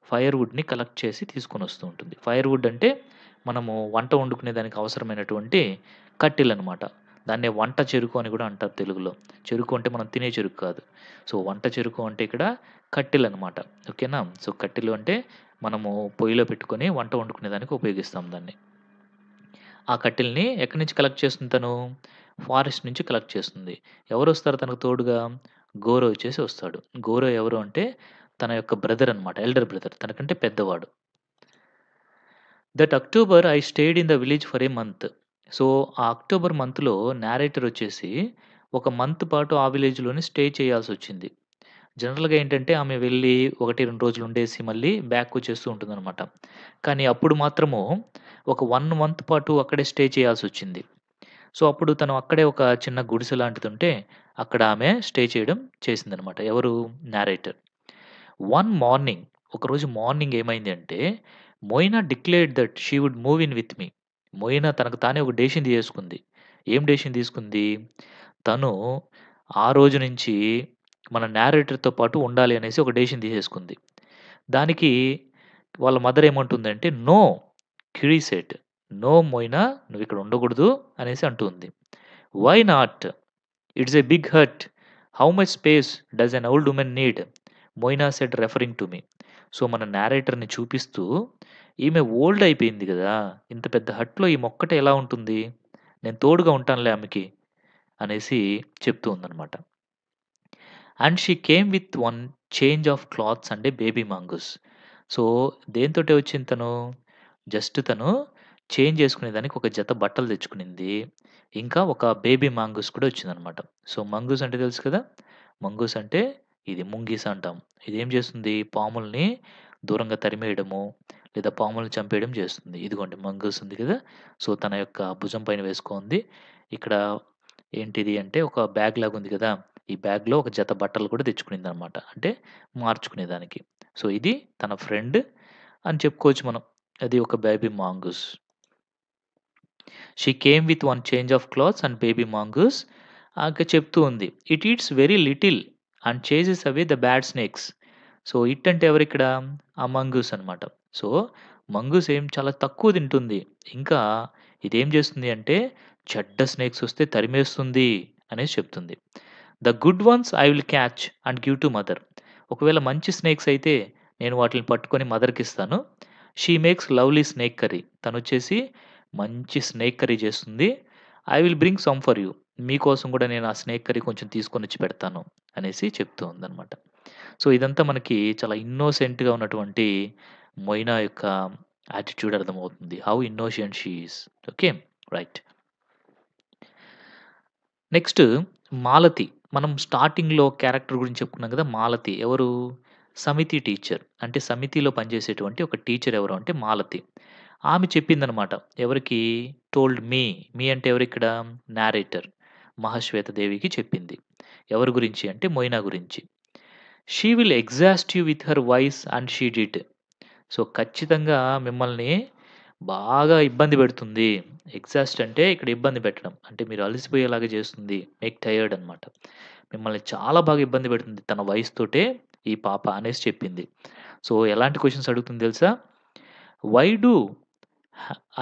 ఫైర్‌వుడ్‌ని కలెక్ట్ చేసి తీసుకొనొస్తూ ఉంటుంది. ఫైర్‌వుడ్ అంటే మనము వంట వండుకునే దానికి అవసరమైనటువంటి కట్టెలనమాట. దాన్నే వంట చెరుకు అని గూడా అంటారు తెలుగులో. చెరుకు అంటే మనం తినే చెరుకు కాదు. సో, వంట చెరుకు అంటే ఇక్కడ కట్టెలనమాట. ఓకేనా? సో, కట్టెలు అంటే మనము పొయ్యిలో పెట్టుకొని వంట వండుకునే దానికి ఉపయోగిస్తాం దాన్ని. ఆ కట్టెల్ని ఎక్కడి నుంచి కలెక్ట్ చేస్తుంది తను? ఫారెస్ట్ నుంచి కలెక్ట్ చేస్తుంది. ఎవరొస్తారు తనకు తోడుగా? గోరో వచ్చేసి వస్తాడు. గోరో ఎవరు అంటే తన యొక్క బ్రదర్ అన్నమాట. Elder brother. తనకంటే పెద్దవాడు. That October I stayed in the village for a month. So, ఆ అక్టోబర్ మంత్‌లో నారేటర్ వచ్చేసి ఒక మంత్ పాటు ఆ విలేజ్‌లోనే స్టే చేయాల్సొచ్చింది. జనరల్‌గా ఏంటంటే ఆమె వెళ్ళి 1, 2 రోజులు ఉండేసి మళ్ళీ బ్యాక్ వచ్చేస్తూ ఉంటుందనమాట. కానీ అప్పుడు మాత్రము ఒక 1 మంత్ పాటు అక్కడే స్టే చేయాల్సొచ్చింది. సో, అప్పుడు తను అక్కడే ఒక చిన్న గుడిసె లాంటిదుంటే, అక్కడ ఆమె స్టే చేయడం చేసిందనమాట. ఎవరు? నారేటర్. వన్ మార్నింగ్ ఒకరోజు మార్నింగ్ ఏమైంది అంటే, Moina declared that she would move in with me. Moina తనకు తానే ఒక డెసిషన్ తీసేసుకుంది. ఏం డెసిషన్ తీసుకుంది? తను ఆ రోజు నుంచి మన నారేటర్‌తో పాటు ఉండాలి అనేసి ఒక డెసిషన్ తీసేసుకుంది. దానికి వాళ్ళ మదర్ ఏమంటుందంటే, "no" she said. "No Moina నువ్విక్కడ ఉండకూడదు" అనేసి అంటుంది. "Why not? It's a big hut. How much space does an old woman need?" Moina said referring to me. So, మన నేరేటర్‌ని చూపిస్తూ, ఈమె ఓల్డ్ అయిపోయింది గదా! ఇంత పెద్ద హట్‌లో ఈమొక్కటే ఎలా ఉంటుంది? నేను తోడుగా ఉంటానులే ఆమెకి అనేసి చెప్తూ ఉందనమాట. And she came with one change of clothes and a baby mongoose. So, దేనితోటి వచ్చింది తను? జస్ట్ తను చేంజ్ చేసుకునేదానికి ఒక జత బట్టలు తెచ్చుకునింది. ఇంకా ఒక బేబీ మంగూస్ కూడా వచ్చిందనమాట. సో, మంగూస్ అంటే తెలుసు కదా! మంగూస్ అంటే ఇది ముంగీస అంటాం. ఇదేం చేస్తుంది? పాముల్ని దూరంగా తరిమేయడము, లేదా పాముల్ని చంపేయడం చేస్తుంది. ఇదిగోండి మంగూస్ ఉంది కదా! సో, తన యొక్క భుజం పైన వేసుకోంది. ఇక్కడ ఏంటిది అంటే ఒక బ్యాగ్ లాగుంది కదా! ఈ బ్యాగ్‌లో ఒక జత బట్టలు కూడా తెచ్చుకునిందనమాట. అంటే మార్చుకునేదానికి. సో, ఇది తన ఫ్రెండ్ అని చెప్పుకోవచ్చు మనం. అది ఒక baby mongoose. She came with one change of clothes and baby mongoose. ఇంకా చెప్తూ ఉంది. It eats very little and chases away the bad snakes. So, it అంటే ఎవరిక్కడ? ఆ మంగూస్ అనమాట. సో, మంగూస్ చాలా తక్కువ తింటుంది. ఇంకా ఇదేం చేస్తుంది అంటే చెడ్డ స్నేక్స్ వస్తే తరిమేస్తుంది అనేసి చెప్తుంది. The good ones I will catch and give to mother. ఒకవేళ మంచి స్నేక్స్ అయితే నేను వాటిని పట్టుకొని మదర్‌కిస్తాను. She makes lovely snake curry. తనొచ్చేసి మంచి స్నేక్ కర్రీ చేస్తుంది. I will bring some for you. మీకోసం కూడా నేను ఆ స్నేక్ కర్రీ కొంచెం తీసుకొనొచ్చి పెడతాను అనేసి చెప్తూ ఉందనమాట. సో, ఇదంతా మనకి చాలా ఇన్నోసెంట్‌గా ఉన్నటువంటి మొయినా యొక్క యాటిట్యూడ్ అర్థమవుతుంది. How innocent she is. Okay. Right. Next Malathi. మనం స్టార్టింగ్‌లో క్యారెక్టర్ గురించి చెప్పుకున్నాం కదా! మాలతి. ఎవరు? సమితి టీచర్. అంటే సమితిలో పనిచేసేటువంటి ఒక టీచర్ ఎవరు అంటే మాలతి. ఆమె చెప్పిందనమాట. ఎవరికి? Told me. మీ అంటే ఎవరిక్కడ? నారేటర్. మహాశ్వేత దేవికి చెప్పింది. ఎవరి గురించి అంటే మొయినా గురించి. She will exhaust you with her voice and she did. So, ఖచ్చితంగా మిమ్మల్ని బాగా ఇబ్బంది పెడుతుంది. ఎగ్జాస్ట్ అంటే ఇక్కడ ఇబ్బంది పెట్టడం. అంటే మీరు అలసిపోయేలాగా చేస్తుంది. మేక్ టైర్డ్ అనమాట. మిమ్మల్ని చాలా బాగా ఇబ్బంది పెడుతుంది తన వాయిస్ తోటే ఈ పాప అనేసి చెప్పింది. సో, ఎలాంటి క్వెషన్స్ అడుగుతుంది తెలుసా? Why do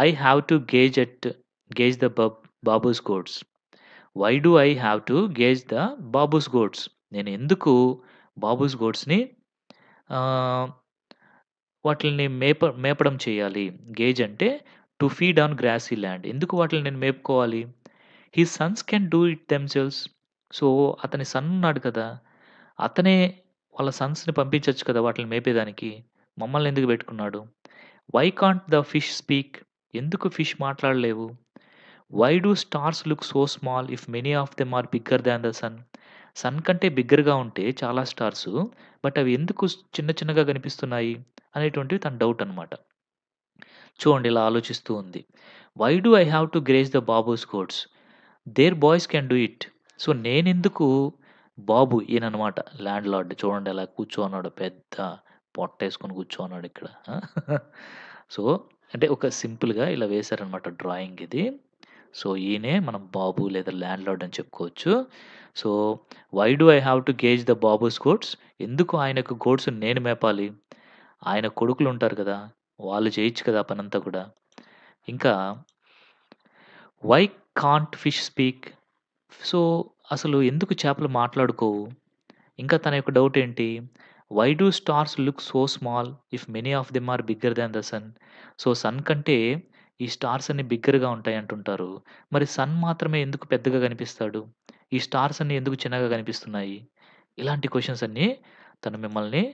I have to graze the Babu's goats. Why do I have to graze the Babu's goats. నేను ఎందుకు బాబూస్ గోట్స్‌ని ఆహ్, వాటిల్ని మేపడం చేయాలి. గేజ్ అంటే to feed on grassy land. ఎందుకు వాటిల్ని నేను మేపుకోవాలి? His sons can do it themselves. So, అతని సన్ ఉన్నాడు కదా! అతనే వాళ్ళ సన్స్‌ని పంపించొచ్చు కదా! వాటిల్ని మేపేదానికి. మమ్మల్ని ఎందుకు పెట్టుకున్నాడు? Why can't the fish speak. ఎందుకు ఫిష్ మాట్లాడలేవు? Why do stars look so small if many of them are bigger than the sun. Sun కంటే బిగ్గర్‌గా ఉంటే చాలా స్టార్సు, బట్ అవి ఎందుకు చిన్న చిన్నగా కనిపిస్తున్నాయి? అనేటువంటిది తన డౌట్ అనమాట. చూడండి ఇలా ఆలోచిస్తూ ఉంది. Why do I have to graze the Babu's goats? Their boys can do it. So, నేనెందుకు బాబు ఈయననమాట ల్యాండ్ లార్డ్ చూడండి ఎలా కూర్చోన్నాడో పెద్ద పొట్టేసుకొని కూర్చోన్నాడు ఇక్కడ. ఆ! సో, అంటే ఒక సింపుల్‌గా ఇలా వేశారనమాట డ్రాయింగ్ ఇది. సో, ఈయనే మనం బాబు లేదా ల్యాండ్‌లార్డ్ అని చెప్పుకోవచ్చు. So, why do I have to graze the Babu's goats? ఎందుకు ఆయనకు గోట్స్‌ని నేను మేపాలి? ఆయన కొడుకులుంటారు కదా! వాళ్ళు చేయొచ్చు కదా! ఆ పనంతా కూడా. ఇంకా why can't fish speak? So, అసలు ఎందుకు చేపలు మాట్లాడుకోవు? ఇంకా తన యొక్క డౌట్ ఏంటి? Why do stars look so small if many of them are bigger than the sun? So, sun కంటే ఈ స్టార్స్ అన్నీ బిగ్గర్‌గా ఉంటాయి అంటుంటారు. మరి సన్ మాత్రమే ఎందుకు పెద్దగా కనిపిస్తాడు? ఈ స్టార్స్ అన్నీ ఎందుకు చిన్నగా కనిపిస్తున్నాయి? ఇలాంటి క్వెషన్స్ అన్నీ తను మిమ్మల్ని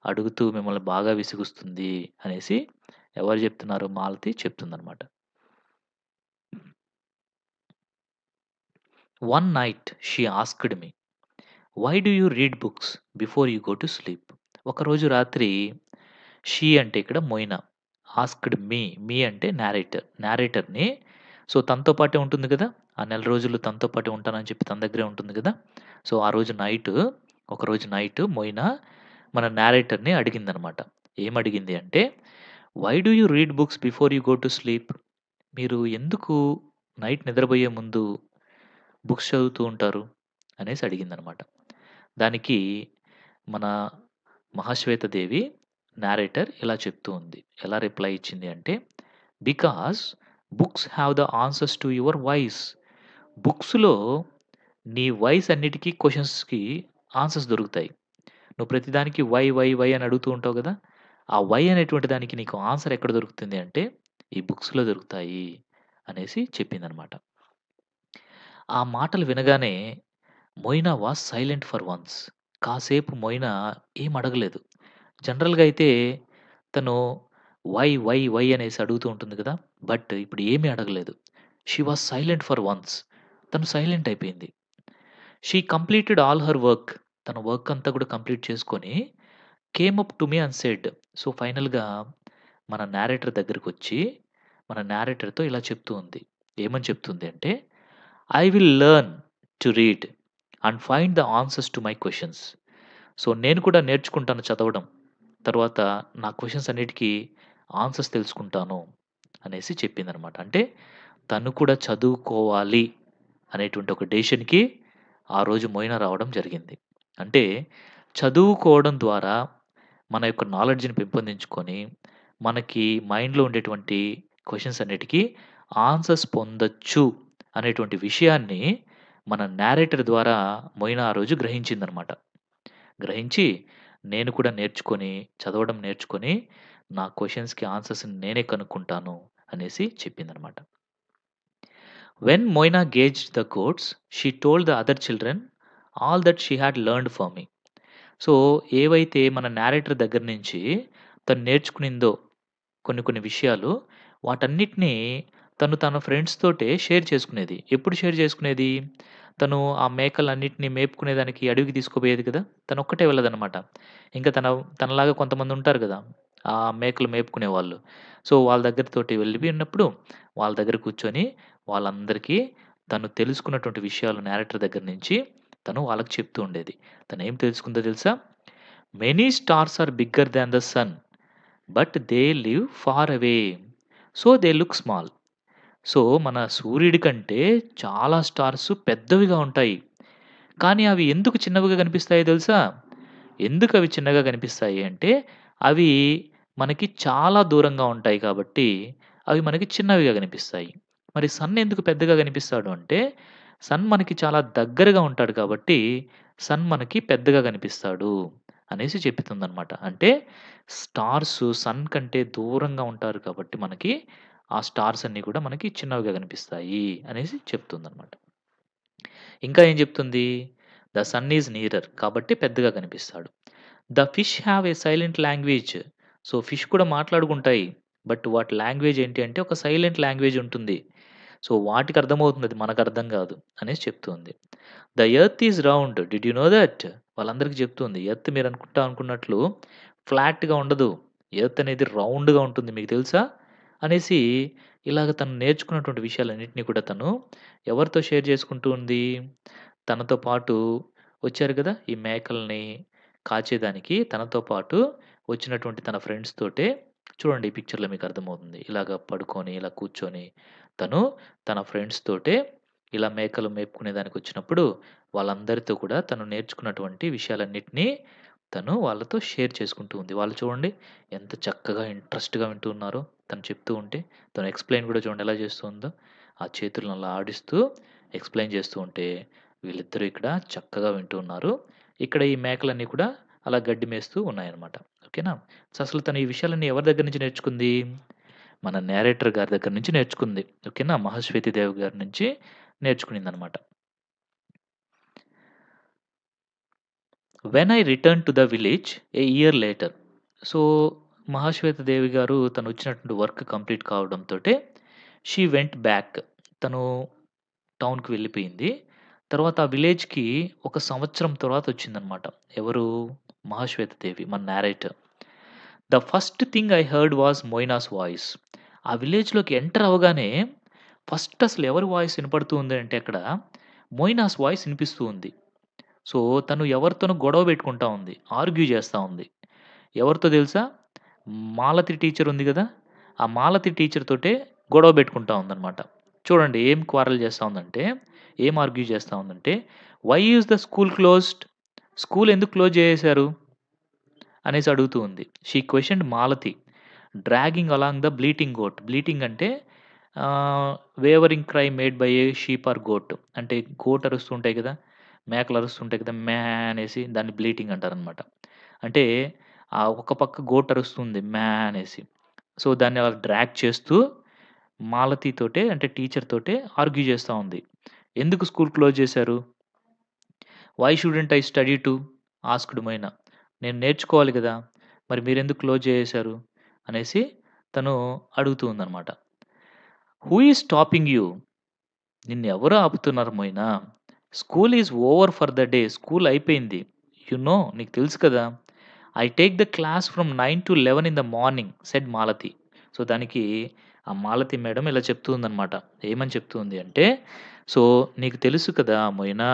అడుగుతూ మిమ్మల్ని బాగా విసిగిస్తుంది అనేసి ఎవరు చెప్తున్నారు? మాలతి చెప్తుందనమాట. One night she asked me, why do you read books before you go to sleep? ఒకరోజు రాత్రి షీ అంటే ఇక్కడ మొయినా ఆస్క్డ్ మీ, మీ అంటే నేరేటర్‌ని సో, తనతో పాటే ఉంటుంది కదా! ఆ నెల రోజులు తనతో పాటే ఉంటానని చెప్పి తన దగ్గరే ఉంటుంది కదా! సో, ఆ రోజు నైటు ఒకరోజు నైటు మొయినా మన నేరేటర్‌ని అడిగిందనమాట. ఏమడిగింది అంటే, why do you read books before you go to sleep? మీరు ఎందుకు నైట్ నిద్రబోయే ముందు బుక్స్ చదువుతూ ఉంటారు? అనేసి అడిగిందనమాట. దానికి మన మహాశ్వేత దేవి నేరేటర్ ఇలా చెప్తూ ఉంది. ఎలా రిప్లై ఇచ్చింది అంటే, because books have the answers to your whys. బుక్స్‌లో నీ వైస్ అన్నిటికి క్వెషన్స్‌కి ఆన్సర్స్ దొరుకుతాయి. నువ్వు ప్రతిదానికి వై, వై, వై అని అడుగుతూ ఉంటావు గదా! ఆ వై అనేటువంటి దానికి నీకు ఆన్సర్ ఎక్కడ దొరుకుతుంది అంటే, ఈ బుక్స్‌లో దొరుకుతాయి అనేసి చెప్పిందనమాట. ఆ మాటలు వినగానే మొయినా వాస్ సైలెంట్ ఫర్ వన్స్. కాసేపు మొయినా ఏం అడగలేదు. జనరల్‌గా అయితే తను వై, వై, వై అనేసి అడుగుతూ ఉంటుంది కదా! బట్ ఇప్పుడు ఏమీ అడగలేదు. She was silent for once. తను సైలెంట్ అయిపోయింది. She completed all her work. తన వర్క్ అంతా కూడా కంప్లీట్ చేసుకొని came up to me and said. So, ఫైనల్‌గా మన నేరేటర్ దగ్గరకొచ్చి మన నేరేటర్‌తో ఇలా చెప్తూ ఉంది. ఏమని చెప్తుంది అంటే, I will learn to read and find the answers to my questions. So, నేను కూడా నేర్చుకుంటాను చదవడం. తర్వాత నా క్వెషన్స్ అన్నిటికి ఆన్సర్స్ తెలుసుకుంటాను అనేసి చెప్పిందనమాట. అంటే తను కూడా చదువుకోవాలి అనేటువంటి ఒక డెసిషన్‌కి ఆ రోజు మొయినా రావడం జరిగింది. అంటే చదువుకోవడం ద్వారా మన యొక్క నాలెడ్జ్‌ని పెంపొందించుకొని, మనకి మైండ్‌లో ఉండేటువంటి క్వెషన్స్ అన్నిటికి ఆన్సర్స్ పొందొచ్చు అనేటువంటి విషయాన్ని మన నేరేటర్ ద్వారా మొయినా ఆ రోజు గ్రహించిందనమాట. గ్రహించి నేను కూడా నేర్చుకొని, చదవడం నేర్చుకొని, నా క్వెషన్స్‌కి ఆన్సర్స్‌ని నేనే కనుక్కుంటాను అనేసి చెప్పిందనమాట. When Moina grazed the goats, she told the other children all that she had learned from me. So, ఏవైతే మన నేరేటర్ దగ్గర నుంచి తను నేర్చుకునిందో కొన్ని కొన్ని విషయాలు, వాటన్నిటిని తను తన ఫ్రెండ్స్ తోటే షేర్ చేసుకునేది. ఎప్పుడు షేర్ చేసుకునేది? తను ఆ మేకలన్నిటిని మేపుకునేదానికి అడవికి తీసుకుపోయేది కదా! తనొక్కటే వెళ్ళదనమాట. ఇంకా తనలాగా కొంతమందుంటారు గదా! ఆ మేకలు మేపుకునేవాళ్ళు. సో, వాళ్ళ దగ్గరతోటి వెళ్ళిపోయినప్పుడు, వాళ్ళ దగ్గర కూర్చొని వాళ్ళందరికీ తను తెలుసుకున్నటువంటి విషయాలు నేరేటర్ దగ్గర నుంచి తను వాళ్ళకి చెప్తూ ఉండేది. తనేం తెలుసుకుందో తెలుసా? Many stars are bigger than the sun. But they live far away. So, they look small. So, మన సూర్యుడి కంటే చాలా స్టార్స్ పెద్దవిగా ఉంటాయి. కానీ అవి ఎందుకు చిన్నవిగా కనిపిస్తాయో తెలుసా? ఎందుకు అవి చిన్నగా కనిపిస్తాయి అంటే, అవి మనకి చాలా దూరంగా ఉంటాయి కాబట్టి, అవి మనకి చిన్నవిగా కనిపిస్తాయి. మరి సన్ ఎందుకు పెద్దగా కనిపిస్తాడు అంటే, సన్ మనకి చాలా దగ్గరగా ఉంటాడు కాబట్టి, సన్ మనకి పెద్దగా కనిపిస్తాడు అనేసి చెప్తుందనమాట. అంటే స్టార్స్ సన్ కంటే దూరంగా ఉంటారు కాబట్టి మనకి, ఆ స్టార్స్ అన్నీ కూడా మనకి చిన్నవిగా కనిపిస్తాయి అనేసి చెప్తుందనమాట. ఇంకా ఏం చెప్తుంది? ద సన్ ఈజ్ నియరర్ కాబట్టి పెద్దగా కనిపిస్తాడు. The fish have a silent language. So, fish కూడా మాట్లాడుకుంటాయి. బట్ వాటి లాంగ్వేజ్ ఏంటి అంటే ఒక సైలెంట్ లాంగ్వేజ్ ఉంటుంది. సో, వాటికి అర్థమవుతుంది. అది మనకు అర్థం కాదు అనేసి చెప్తుంది. The earth is round. Did you know that? వాళ్ళందరికీ చెప్తుంది. ఎర్త్ మీరు అనుకున్నట్లు ఫ్లాట్‌గా ఉండదు. ఎర్త్ అనేది రౌండ్‌గా ఉంటుంది. మీకు తెలుసా? అనేసి ఇలాగ తను నేర్చుకున్నటువంటి విషయాలన్నిటిని కూడా తను ఎవరితో షేర్ చేసుకుంటూ ఉంది? తనతో పాటు వచ్చారు గదా! ఈ మేకల్ని కాచేదానికి తనతో పాటు వచ్చినటువంటి తన ఫ్రెండ్స్ తోటే చూడండి ఈ పిక్చర్‌లో మీకు అర్థమవుతుంది. ఇలాగ పడుకొని, ఇలా కూర్చొని తను తన ఫ్రెండ్స్ తోటే ఇలా మేకలు మేపుకునేదానికొచ్చినప్పుడు వాళ్ళందరితో కూడా తను నేర్చుకున్నటువంటి విషయాలన్నిటిని తను వాళ్ళతో షేర్ చేసుకుంటూ ఉంది. వాళ్ళు చూడండి ఎంత చక్కగా ఇంట్రెస్ట్‌గా వింటూ ఉన్నారో తను చెప్తూ ఉంటే. తను ఎక్స్‌ప్లెయిన్ కూడా చూడండి ఎలా చేస్తూ ఉందో. ఆ చేతులను అలా ఆడిస్తూ ఎక్స్‌ప్లెయిన్ చేస్తూ ఉంటే వీళ్ళిద్దరూ ఇక్కడ చక్కగా వింటూ ఉన్నారు. ఇక్కడ ఈ మేకలన్నీ కూడా అలా గడ్డి మేస్తూ ఉన్నాయన్నమాట. ఓకేనా? సో, అసలు తను ఈ విషయాలన్నీ ఎవరి దగ్గర నుంచి నేర్చుకుంది? మన నేరేటర్ గారి దగ్గర నుంచి నేర్చుకుంది. ఓకేనా? మహాశ్వేతి దేవి గారి నుంచి నేర్చుకునిందనమాట. When I return to the village a year later. So, Mahasweta Devi గారు తనొచ్చినటువంటి వర్క్ కంప్లీట్ కావడంతోటే షీ వెంట్ బ్యాక్. తను టౌన్‌కి వెళ్ళిపోయింది. తర్వాత ఆ విలేజ్‌కి ఒక సంవత్సరం తర్వాత వచ్చిందనమాట. ఎవరు? మహాశ్వేత దేవి మన narrator. The first thing I heard was Moina's voice. ఆ విలేజ్‌లోకి ఎంటర్ అవ్వగానే ఫస్ట్ అసలు ఎవరి వాయిస్ వినపడుతూ ఉంది అంటే అక్కడ మొయినాస్ వాయిస్ వినిపిస్తూ ఉంది. సో, తను ఎవరితోనో గొడవ పెట్టుకుంటా ఉంది. ఆర్గ్యూ చేస్తా ఉంది. ఎవరితో తెలుసా? మాలతి టీచర్ ఉంది గదా! ఆ మాలతి టీచర్ తోటే గొడవ పెట్టుకుంటా ఉందనమాట. చూడండి ఏం క్వారల్ చేస్తా ఉందంటే, ఏం ఆర్గ్యూ చేస్తా ఉందంటే, "why is the school closed?" School ఎందుకు క్లోజ్ చేసేశారు? అనేసి అడుగుతూ ఉంది. She questioned Malati. Dragging along the bleating goat. Bleating అంటే wavering cry made by a sheep or goat. అంటే గోట్ అరుస్తూ ఉంటాయి కదా! మేకలు అరుస్తుంటాయి కదా! మ్యా అనేసి దాన్ని బ్లీటింగ్ అంటారనమాట. అంటే ఒక పక్క గోట్ అరుస్తుంది మ్యా అనేసి. సో, దాన్ని అలా డ్రాగ్ చేస్తూ మాలతి తోటే అంటే టీచర్ తోటే ఆర్గ్యూ చేస్తా ఉంది. ఎందుకు స్కూల్ క్లోజ్ చేశారు? Why shouldn't I study too? Asked Maina. నేను నేర్చుకోవాలి గదా! మరి మీరెందుకు క్లోజ్ చేసేశారు? అనేసి తను అడుగుతూ ఉందనమాట. Who is stopping you? నిన్నెవరు ఆపుతున్నారు Moina? School is over for the day. School అయిపోయింది. యూ నో నీకు తెలుసు కదా! I take the class from 9-11 in the morning said Malati. So, దానికి ఆ మాలతి మేడం ఇలా చెప్తూ ఉందనమాట. ఏమని చెప్తూ ఉంది అంటే, సో, నీకు తెలుసు కదా మొయినా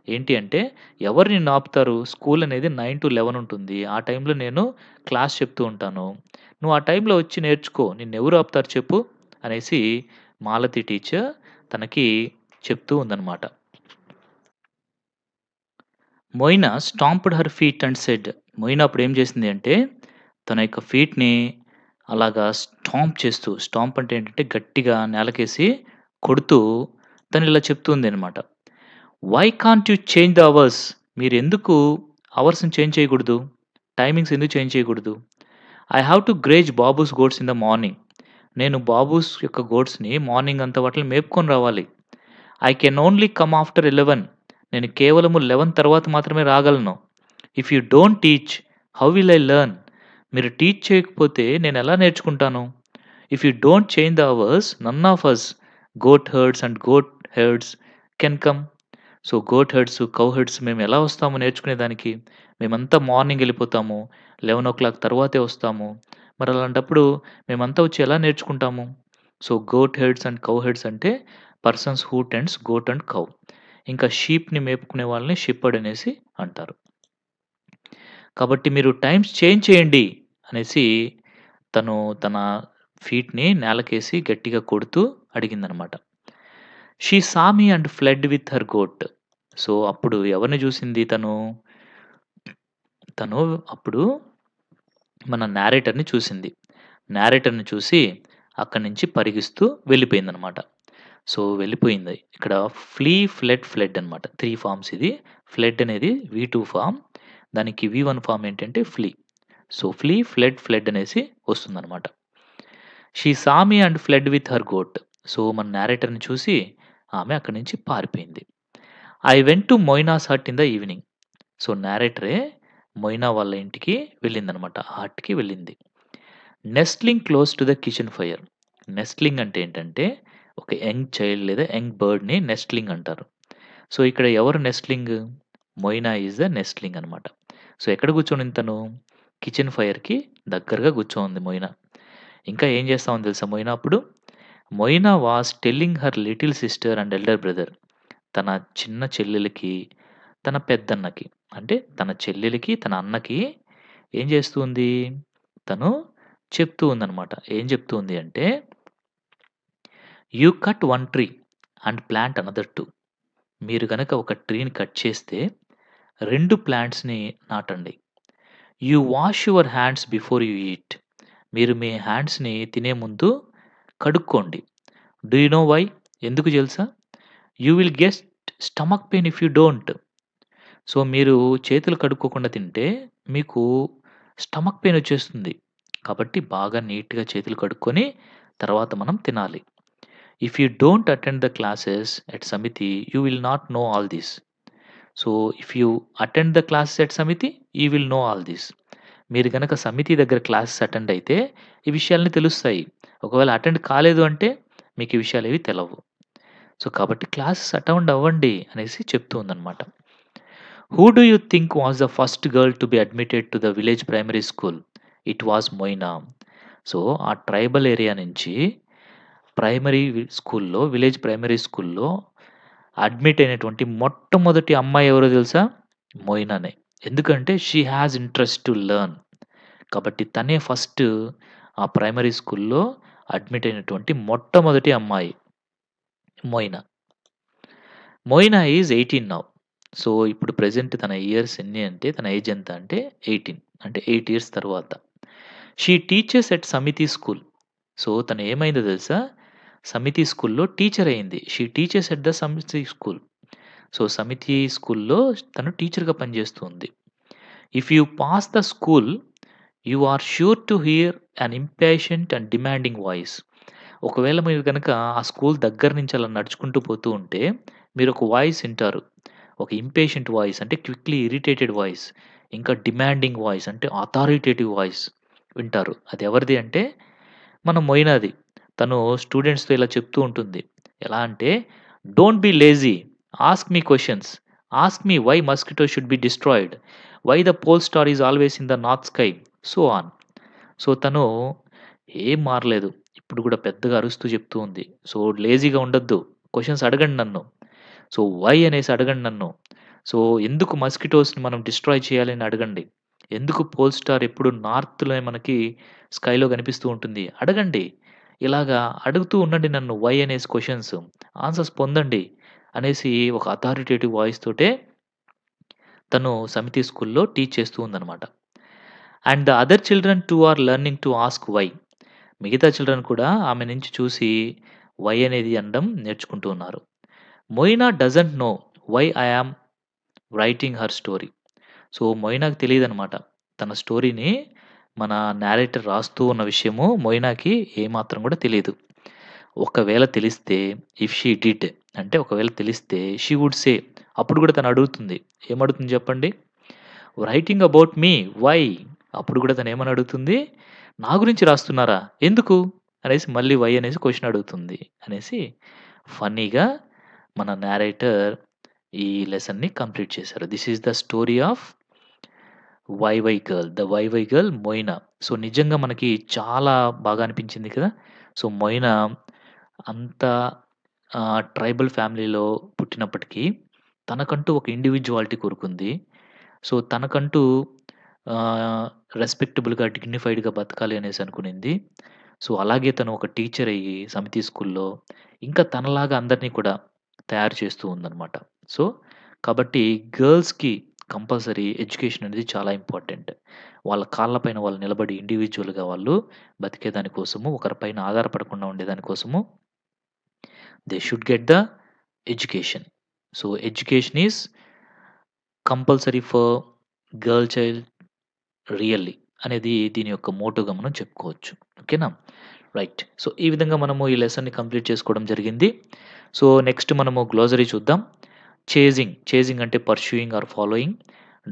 ఏంటి అంటే, ఎవరు నిన్ను ఆపుతారు? స్కూల్ అనేది 9-11 ఉంటుంది. ఆ టైంలో నేను క్లాస్ చెప్తూ ఉంటాను. నువ్వు ఆ టైంలో వచ్చి నేర్చుకో. నిన్నెవరు ఆపుతారు చెప్పు? అనేసి మాలతి టీచర్ తనకి చెప్తూ ఉందనమాట. Moina stamped her feet and said. Moina అప్పుడేం చేసింది అంటే, తన యొక్క ఫీట్‌ని అలాగా స్టాంప్ చేస్తూ, స్టాంప్ అంటే ఏంటంటే గట్టిగా నేలకేసి కొడుతూ తనిలా చెప్తూ ఉందనమాట. Why can't you change the hours? మీరెందుకు అవర్స్‌ని చేంజ్ చేయకూడదు? టైమింగ్స్ ఎందుకు చేంజ్ చేయకూడదు? I have to graze babu's goats in the morning. నేను బాబూస్ యొక్క గోట్స్‌ని మార్నింగ్ అంతా వాటిని మేపుకొని రావాలి. I can only come after 11. నేను కేవలము 11 తర్వాత మాత్రమే రాగలను. If you don't teach how will I learn? మీరు టీచ్ చేయకపోతే నేనెలా నేర్చుకుంటాను? If you don't change the hours none of us goat herds and goatherds can come. So, goatherds, cowherds మేమెలా వస్తాము నేర్చుకునేదానికి? మేమంతా మార్నింగ్ ఎళ్ళిపోతాము. 11:00 తర్వాతే వస్తాము. మరలాంటప్పుడు మేమంతా వచ్చి ఎలా నేర్చుకుంటాము? So, goatherds and cowherds అంటే persons who tends goat and cow. ఇంకా షీప్‌ని మేపుకునే వాళ్ళని షెపర్డ్ అనేసి అంటారు. కాబట్టి మీరు టైమ్స్ చేంజ్ చేయండి అనేసి తను తన ఫీట్‌ని నేలకేసి గట్టిగా కొడుతూ అడిగిందనమాట. She saw me and fled with her goat. So, అప్పుడు ఎవరిని చూసింది తను? తను అప్పుడు మన నేరేటర్‌ని చూసింది. నేరేటర్‌ని చూసి అక్కడి నుంచి పరిగిస్తూ వెళ్ళిపోయిందనమాట. సో, వెళ్ళిపోయింది. ఇక్కడ ఫ్లీ, ఫ్లెడ్, ఫ్లెడ్ అనమాట. 3 ఫార్మ్స్ ఇది. ఫ్లెడ్ అనేది వి2 ఫార్మ్. దానికి వి1 ఫార్మ్ ఏంటంటే flee. So, flee, fled, fled అనేసి వస్తుందనమాట. She saw me and fled with her goat. So, మన నేరేటర్‌ని చూసి ఆమె అక్కడి నుంచి పారిపోయింది. I went to Moina's hut in the evening. So, నేరేటరే మొయినా వాళ్ళ ఇంటికి వెళ్ళిందనమాట. ఆ హట్‌కి వెళ్ళింది. Nestling close to the kitchen fire. Nestling అంటే ఏంటంటే, ఒక యంగ్ చైల్డ్ లేదా యంగ్ బర్డ్‌ని నెస్ట్లింగ్ అంటారు. సో, ఇక్కడ ఎవరు నెస్ట్లింగ్? మొయినా ఈస్ ద నెస్ట్లింగ్ అనమాట. సో, ఎక్కడ కూర్చొనింది తను? కిచెన్ ఫైర్‌కి దగ్గరగా కూర్చోనుంది మొయినా. ఇంకా ఏం చేస్తా ఉంది తెలుసా మొయినా అప్పుడు? Moina was telling her little sister and elder brother. తన చిన్న చెల్లెలికి, తన పెద్దన్నకి అంటే తన చెల్లెలికి, తన అన్నకి ఏం చేస్తూ ఉంది? తను చెప్తూ ఉందనమాట. ఏం చెప్తూ ఉంది అంటే, you cut one tree and plant another two. మీరు గనక ఒక ట్రీని కట్ చేస్తే 2 ప్లాంట్స్‌ని నాటండి. You wash your hands before you eat. మీరు మీ హ్యాండ్స్‌ని తినే ముందు కడుక్కోండి. Do you know why? ఎందుకు తెలుసా? You will get stomach pain if you don't. So, మీరు చేతులు కడుక్కోకుండా తింటే మీకు స్టమక్ పెయిన్ వచ్చేస్తుంది. కాబట్టి బాగా నీట్‌గా చేతులు కడుక్కొని తర్వాత మనం తినాలి. If you don't attend the classes at Samiti you will not know all this. So, if you attend the classes at Samiti you will know all this. మీరు గనక సమితి దగ్గర క్లాసెస్ అటెండ్ అయితే ఈ విషయాలన్నీ తెలుస్తాయి. ఒకవేళ అటెండ్ కాలేదు అంటే మీకు ఈ విషయాలేవి తెలవవు. సో, కాబట్టి క్లాసెస్ అటెండ్ అవ్వండి అనేసి చెప్తూ ఉందన్నమాట. Who do you think was the first girl to be admitted to the village primary school? It was మొయినా. So, ఆ ట్రైబల్ ఏరియా నుంచి విలేజ్ ప్రైమరీ స్కూల్‌లో అడ్మిట్ అయినటువంటి మొట్టమొదటి అమ్మాయి ఎవరో తెలుసా? మొయినానే. ఎందుకంటే she has interest to learn. కాబట్టి తనే ఫస్ట్ ఆ ప్రైమరీ స్కూల్‌లో అడ్మిట్ అయినటువంటి మొట్టమొదటి అమ్మాయి మొయినా. మొయినా ఈజ్ 18 నౌ. సో, ఇప్పుడు ప్రెజెంట్ తన ఇయర్స్ ఎన్ని అంటే తన ఏజ్ ఎంత అంటే 18. అంటే 8 ఇయర్స్ తరువాత. She teaches at samiti school. So, తను ఏమైందో తెలుసా? సమితి స్కూల్‌లో టీచర్ అయింది. She teaches at the samiti school. So, సమితి స్కూల్‌లో తను టీచర్‌గా పనిచేస్తుంది. If you pass the school you are sure to hear an impatient and demanding voice. ఒకవేళ మీరు గనక ఆ స్కూల్ దగ్గర నుంచి అలా నడుచుకుంటూ పోతూ ఉంటే మీరొక వాయిస్ ఇంటారు. ఒక ఇంపేషెంట్ వాయిస్ అంటే క్విక్‌లీ ఇరిటేటెడ్ వాయిస్. ఇంకా డిమాండింగ్ వాయిస్ అంటే అథారిటేటివ్ వాయిస్ వింటారు. అది ఎవరిది అంటే మన మొయినాది. తను స్టూడెంట్స్‌తో ఇలా చెప్తూ ఉంటుంది. ఎలా అంటే don't be lazy. Ask me questions. Ask me why mosquito should be destroyed. Why the pole star is always in the north sky. So on. So, తను ఏం మారలేదు. ఇప్పుడు గూడా పెద్దగా అరుస్తూ చెప్తూ ఉంది. సో, లేజీగా ఉండొద్దు. క్వెషన్స్ అడగండి నన్ను. సో, వై అనేసి అడగండి నన్ను. సో, ఎందుకు మస్కిటోస్‌ని మనం డిస్ట్రాయ్ చేయాలి అని అడగండి. ఎందుకు పోల్ స్టార్ ఎప్పుడు నార్త్‌లో మనకి స్కైలో కనిపిస్తూ ఉంటుంది. అడగండి. ఇలాగా అడుగుతూ ఉండండి నన్ను వై అనేసి క్వెషన్స్. ఆన్సర్స్ పొందండి అనేసి ఒక అథారిటేటివ్ వాయిస్ తోటే తను సమితి స్కూల్‌లో టీచ్ చేస్తూ ఉందనమాట. And the other children too are learning to ask why. మిగతా చిల్డ్రన్ కూడా ఆమె నుంచి చూసి వై అనేది అనడం నేర్చుకుంటూ ఉన్నారు. Moina doesn't know why I am writing her story. So, మొయినాకి తెలీదనమాట. తన స్టోరీని మన నేరేటర్ రాస్తూ ఉన్న విషయము మొయినాకి ఏమాత్రం కూడా తెలీదు. ఒకవేళ తెలిస్తే ఇఫ్ షీ డిడ్ అంటే ఒకవేళ తెలిస్తే షీ వుడ్ సే అప్పుడు కూడా తను అడుగుతుంది. ఏమడుగుతుంది చెప్పండి? Writing about me why? అప్పుడు కూడా తను ఏమని అడుగుతుంది? నా గురించి రాస్తున్నారా? ఎందుకు? అనేసి మళ్ళీ వై అనేసి క్వెషన్ అడుగుతుంది. అనేసి ఫన్నీగా మన నేరేటర్ ఈ లెసన్‌ని కంప్లీట్ చేశారు. This is the story of why girl. The why girl Moina. So, నిజంగా మనకి చాలా బాగా అనిపించింది కదా! సో, మొయినా అంత ట్రైబల్ ఫ్యామిలీలో పుట్టినప్పటికీ తనకంటూ ఒక ఇండివిడ్యువాలిటీ కోరుకుంది. సో, తనకంటూ రెస్పెక్టబుల్‌గా, డిగ్నిఫైడ్‌గా బతకాలి అనేసి అనుకునింది. సో, అలాగే తను ఒక టీచర్ అయ్యి సమితి స్కూల్‌లో ఇంకా తనలాగా అందరిని కూడా తయారు చేస్తూ ఉందన్నమాట. సో, కాబట్టి గర్ల్స్‌కి కంపల్సరీ ఎడ్యుకేషన్ అనేది చాలా ఇంపార్టెంట్. వాళ్ళ కాళ్ళ పైన వాళ్ళు నిలబడి ఇండివిడ్యువల్‌గా వాళ్ళు బతికేదాని కోసము, ఒకరి పైన ఆధారపడకుండా ఉండేదాని కోసము they should get the education. So, education is compulsory for girl child really అనేది దీని యొక్క మోటోగా మనం చెప్పుకోవచ్చు. ఓకేనా? రైట్. సో, ఈ విధంగా మనము ఈ లెసన్‌ని కంప్లీట్ చేసుకోవడం జరిగింది. సో, నెక్స్ట్ మనము గ్లోసరీ చూద్దాం. చేజింగ్ అంటే పర్స్యూయింగ్ ఆర్ ఫాలోయింగ్.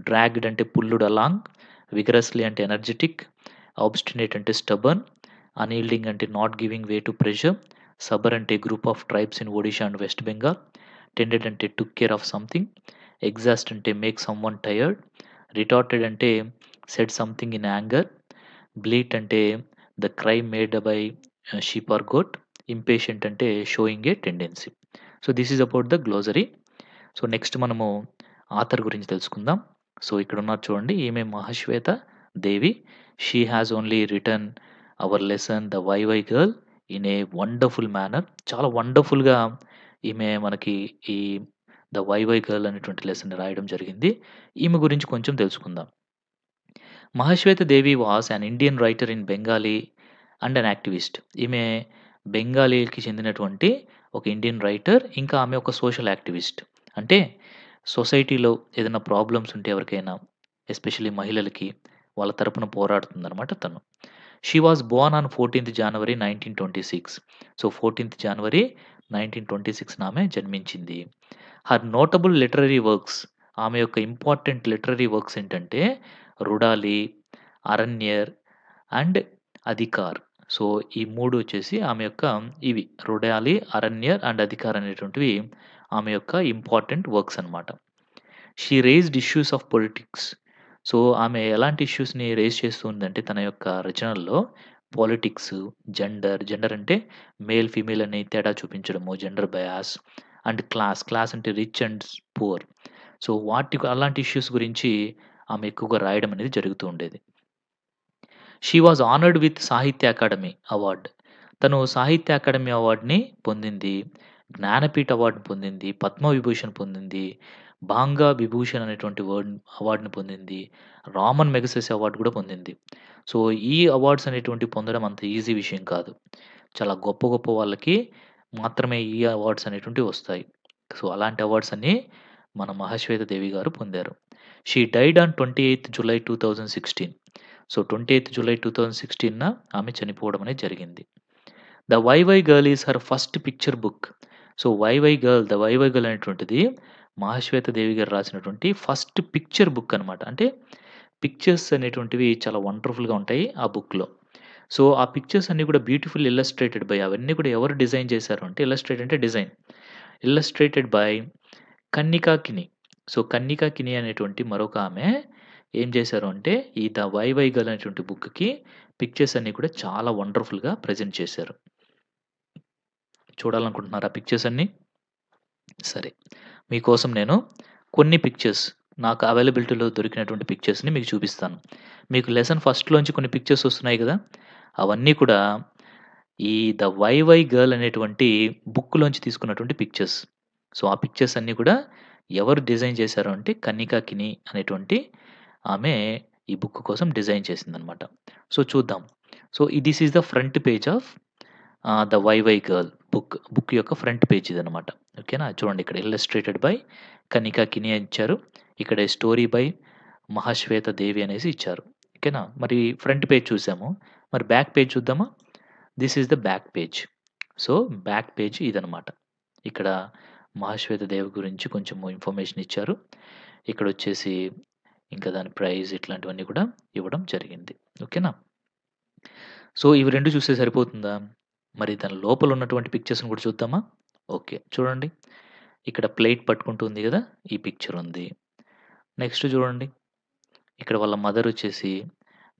డ్రాగ్డ్ అంటే పుల్లుడ్ అలాంగ్. విగరస్లీ అంటే ఎనర్జిటిక్. ఆబ్స్టినేట్ అంటే స్టబర్న్. అన్‌యీల్డింగ్ అంటే not giving way to pressure. Sabar అంటే group of tribes in Odisha and west Bengal. Tended అంటే took care of something. Exhaust అంటే మేక్ సమ్‌వన్ టైర్డ్. రిటార్టెడ్ అంటే said something in anger. Bleat అంటే the cry made by sheep or goat. Impatient అంటే sowing A tendency. So, this is about the glossary. So, next మనము ఆథర్ గురించి తెలుసుకుందాం. సో, ఇక్కడున్నారు చూడండి. ఈమె Mahasweta Devi. She has only written our lesson the why girl in a wonderful manner. చాలా వండర్‌ఫుల్‌గా ఈమె మనకి ఈ 'ద వై వై గర్ల్' అనేటువంటి లెసన్‌ని రాయడం జరిగింది. ఈమె గురించి కొంచెం తెలుసుకుందాం. Mahasweta Devi was an Indian writer in Bengali and an activist. ఈమె బెంగాలీకి చెందినటువంటి ఒక ఇండియన్ రైటర్. ఇంకా ఆమె ఒక సోషల్ యాక్టివిస్ట్. అంటే సొసైటీలో ఏదైనా ప్రాబ్లమ్స్ ఉంటే ఎవరికైనా ఎస్పెషల్లీ మహిళలకి వాళ్ళ తరపున పోరాడుతుందనమాట తను. She was Born on 14th January 1926. So 14th January 1926న ఆమె జన్మించింది. హర్ నోటబుల్ లిటరరీ వర్క్స్, ఆమె యొక్క ఇంపార్టెంట్ లిటరరీ వర్క్స్ ఏంటంటే 'రుడాలి', 'అరణ్యర్' అండ్ 'అధికార్'. సో ఈ 3 వచ్చేసి ఆమె యొక్క ఇవి 'రుడాలి', 'అరణ్యర్' అండ్ 'అధికార్' అనేటువంటివి ఆమె యొక్క ఇంపార్టెంట్ వర్క్స్ అనమాట. She raised issues of politics. So ఆమె ఎలాంటి ఇష్యూస్‌ని రేజ్ చేస్తూ ఉందంటే తన యొక్క రచనల్లో పాలిటిక్స్, జెండర్ అంటే మేల్, ఫీమేల్ అని తేడా చూపించడము, జెండర్ బయాస్ అండ్ క్లాస్ అంటే రిచ్ అండ్ పూర్. సో అలాంటి ఇష్యూస్ గురించి ఆమె ఎక్కువగా రాయడం అనేది జరుగుతూ ఉండేది. షీ వాస్ ఆనర్డ్ విత్ సాహిత్య అకాడమీ అవార్డ్. తను సాహిత్య అకాడమీ అవార్డ్‌ని పొందింది. జ్ఞానపీఠ అవార్డ్‌ని పొందింది. పద్మవిభూషణ్ పొందింది. బాంగా విభూషణ్ అనేటువంటి అవార్డ్‌ని పొందింది. రామన్ మెగసెసే అవార్డ్ కూడా పొందింది. సో, ఈ అవార్డ్స్ అనేటువంటివి పొందడం అంత ఈజీ విషయం కాదు. చాలా గొప్ప గొప్ప వాళ్ళకి మాత్రమే ఈ అవార్డ్స్ అనేటువంటివి వస్తాయి. సో, అలాంటి అవార్డ్స్ అన్నీ మన మహాశ్వేత దేవి గారు పొందారు. She died on 28th July 2016. So, 28th July 2016న ఆమె చనిపోవడం అనేది జరిగింది. 'The why why girl' is her first picture book. So, 'why why girl' 'the why why girl' అనేటువంటిది మహాశ్వేత దేవి గారు రాసినటువంటి ఫస్ట్ పిక్చర్ బుక్ అనమాట. అంటే పిక్చర్స్ అనేటువంటివి చాలా వండర్‌ఫుల్‌గా ఉంటాయి ఆ బుక్‌లో. సో, ఆ పిక్చర్స్ అన్నీ కూడా బ్యూటిఫుల్ ఇల్లస్ట్రేటెడ్ బై, అవన్నీ కూడా ఎవరు డిజైన్ చేశారు అంటే ఇల్లస్ట్రేట్ అంటే design. Illustrated by Kannika Kini. So, Kannika Kini అనేటువంటి మరొక ఆమె ఏం చేశారు అంటే ఈ 'ద వై వై గర్ల్' అనేటువంటి బుక్‌కి పిక్చర్స్ అన్నీ కూడా చాలా వండర్‌ఫుల్‌గా ప్రెజెంట్ చేశారు. చూడాలనుకుంటున్నారా పిక్చర్స్ అన్నీ? సరే. మీకోసం నేను కొన్ని పిక్చర్స్ నాకు అవైలబిలిటీలో దొరికినటువంటి పిక్చర్స్‌ని మీకు చూపిస్తాను. మీకు లెసన్ ఫస్ట్‌లోంచి కొన్ని పిక్చర్స్ వస్తున్నాయి గదా! అవన్నీ కూడా ఈ 'ద వై వై గర్ల్' అనేటువంటి బుక్‌లోంచి తీసుకున్నటువంటి పిక్చర్స్. సో, ఆ పిక్చర్స్ అన్నీ కూడా ఎవరు డిజైన్ చేశారు అంటే కన్నికా కిని అనేటువంటి ఆమె ఈ బుక్ కోసం డిజైన్ చేసిందనమాట. సో, చూద్దాం. So, this is the front page of 'the why why girl' book యొక్క ఫ్రంట్ పేజ్ ఇదనమాట. ఓకేనా? చూడండి ఇక్కడ ఇల్లస్ట్రేటెడ్ బై కనికా కిని అని ఇచ్చారు. ఇక్కడ స్టోరీ బై మహాశ్వేత దేవి అనేసి ఇచ్చారు. ఓకేనా? మరి ఫ్రంట్ పేజ్ చూసాము. మరి బ్యాక్ పేజ్ చూద్దామా? This is the back page. So, back page ఇదనమాట. ఇక్కడ మహాశ్వేత దేవి గురించి కొంచెం ఇన్ఫర్మేషన్ ఇచ్చారు. ఇక్కడొచ్చేసి ఇంకా దాని ప్రైజ్ ఇట్లాంటివన్నీ కూడా ఇవ్వడం జరిగింది. ఓకేనా? సో, ఇవి 2 చూస్తే సరిపోతుందా? మరి దాని లోపల ఉన్నటువంటి పిక్చర్స్‌ని కూడా చూద్దామా? ఓకే. చూడండి. ఇక్కడ ప్లేట్ పట్టుకుంటూ ఉంది గదా! ఈ పిక్చర్ ఉంది. నెక్స్ట్ చూడండి. ఇక్కడ వాళ్ళ మదర్ వచ్చేసి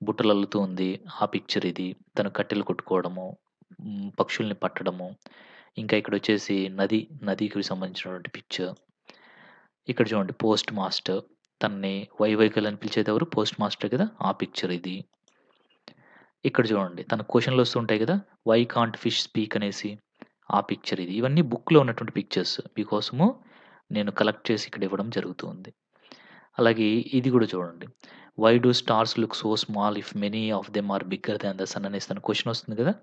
బుట్టలు అల్లుతూ ఉంది. ఆ పిక్చర్ ఇది. తను కట్టెలు కొట్టుకోవడము, పక్షుల్ని పట్టడము, ఇంకా ఇక్కడొచ్చేసి నదికి సంబంధించినటువంటి పిక్చర్. ఇక్కడ చూడండి పోస్ట్ మాస్టర్. తనని వైవైకల్ అని పిలిచేదెవరు? పోస్ట్ మాస్టర్ కదా! ఆ పిక్చర్ ఇది. ఇక్కడ చూడండి తన క్వెషన్‌లు వస్తుంటాయి కదా! వై కాంట్ ఫిష్ స్పీక్ అనేసి. ఆ పిక్చర్ ఇది. ఇవన్నీ బుక్‌లో ఉన్నటువంటి పిక్చర్స్. మీకోసము నేను కలెక్ట్ చేసి ఇక్కడ ఇవ్వడం జరుగుతూ ఉంది. అలాగే ఇది గూడా చూడండి. Why do stars look so small if many of them are bigger than the sun అనేసి తన క్వెషన్ వస్తుంది గదా!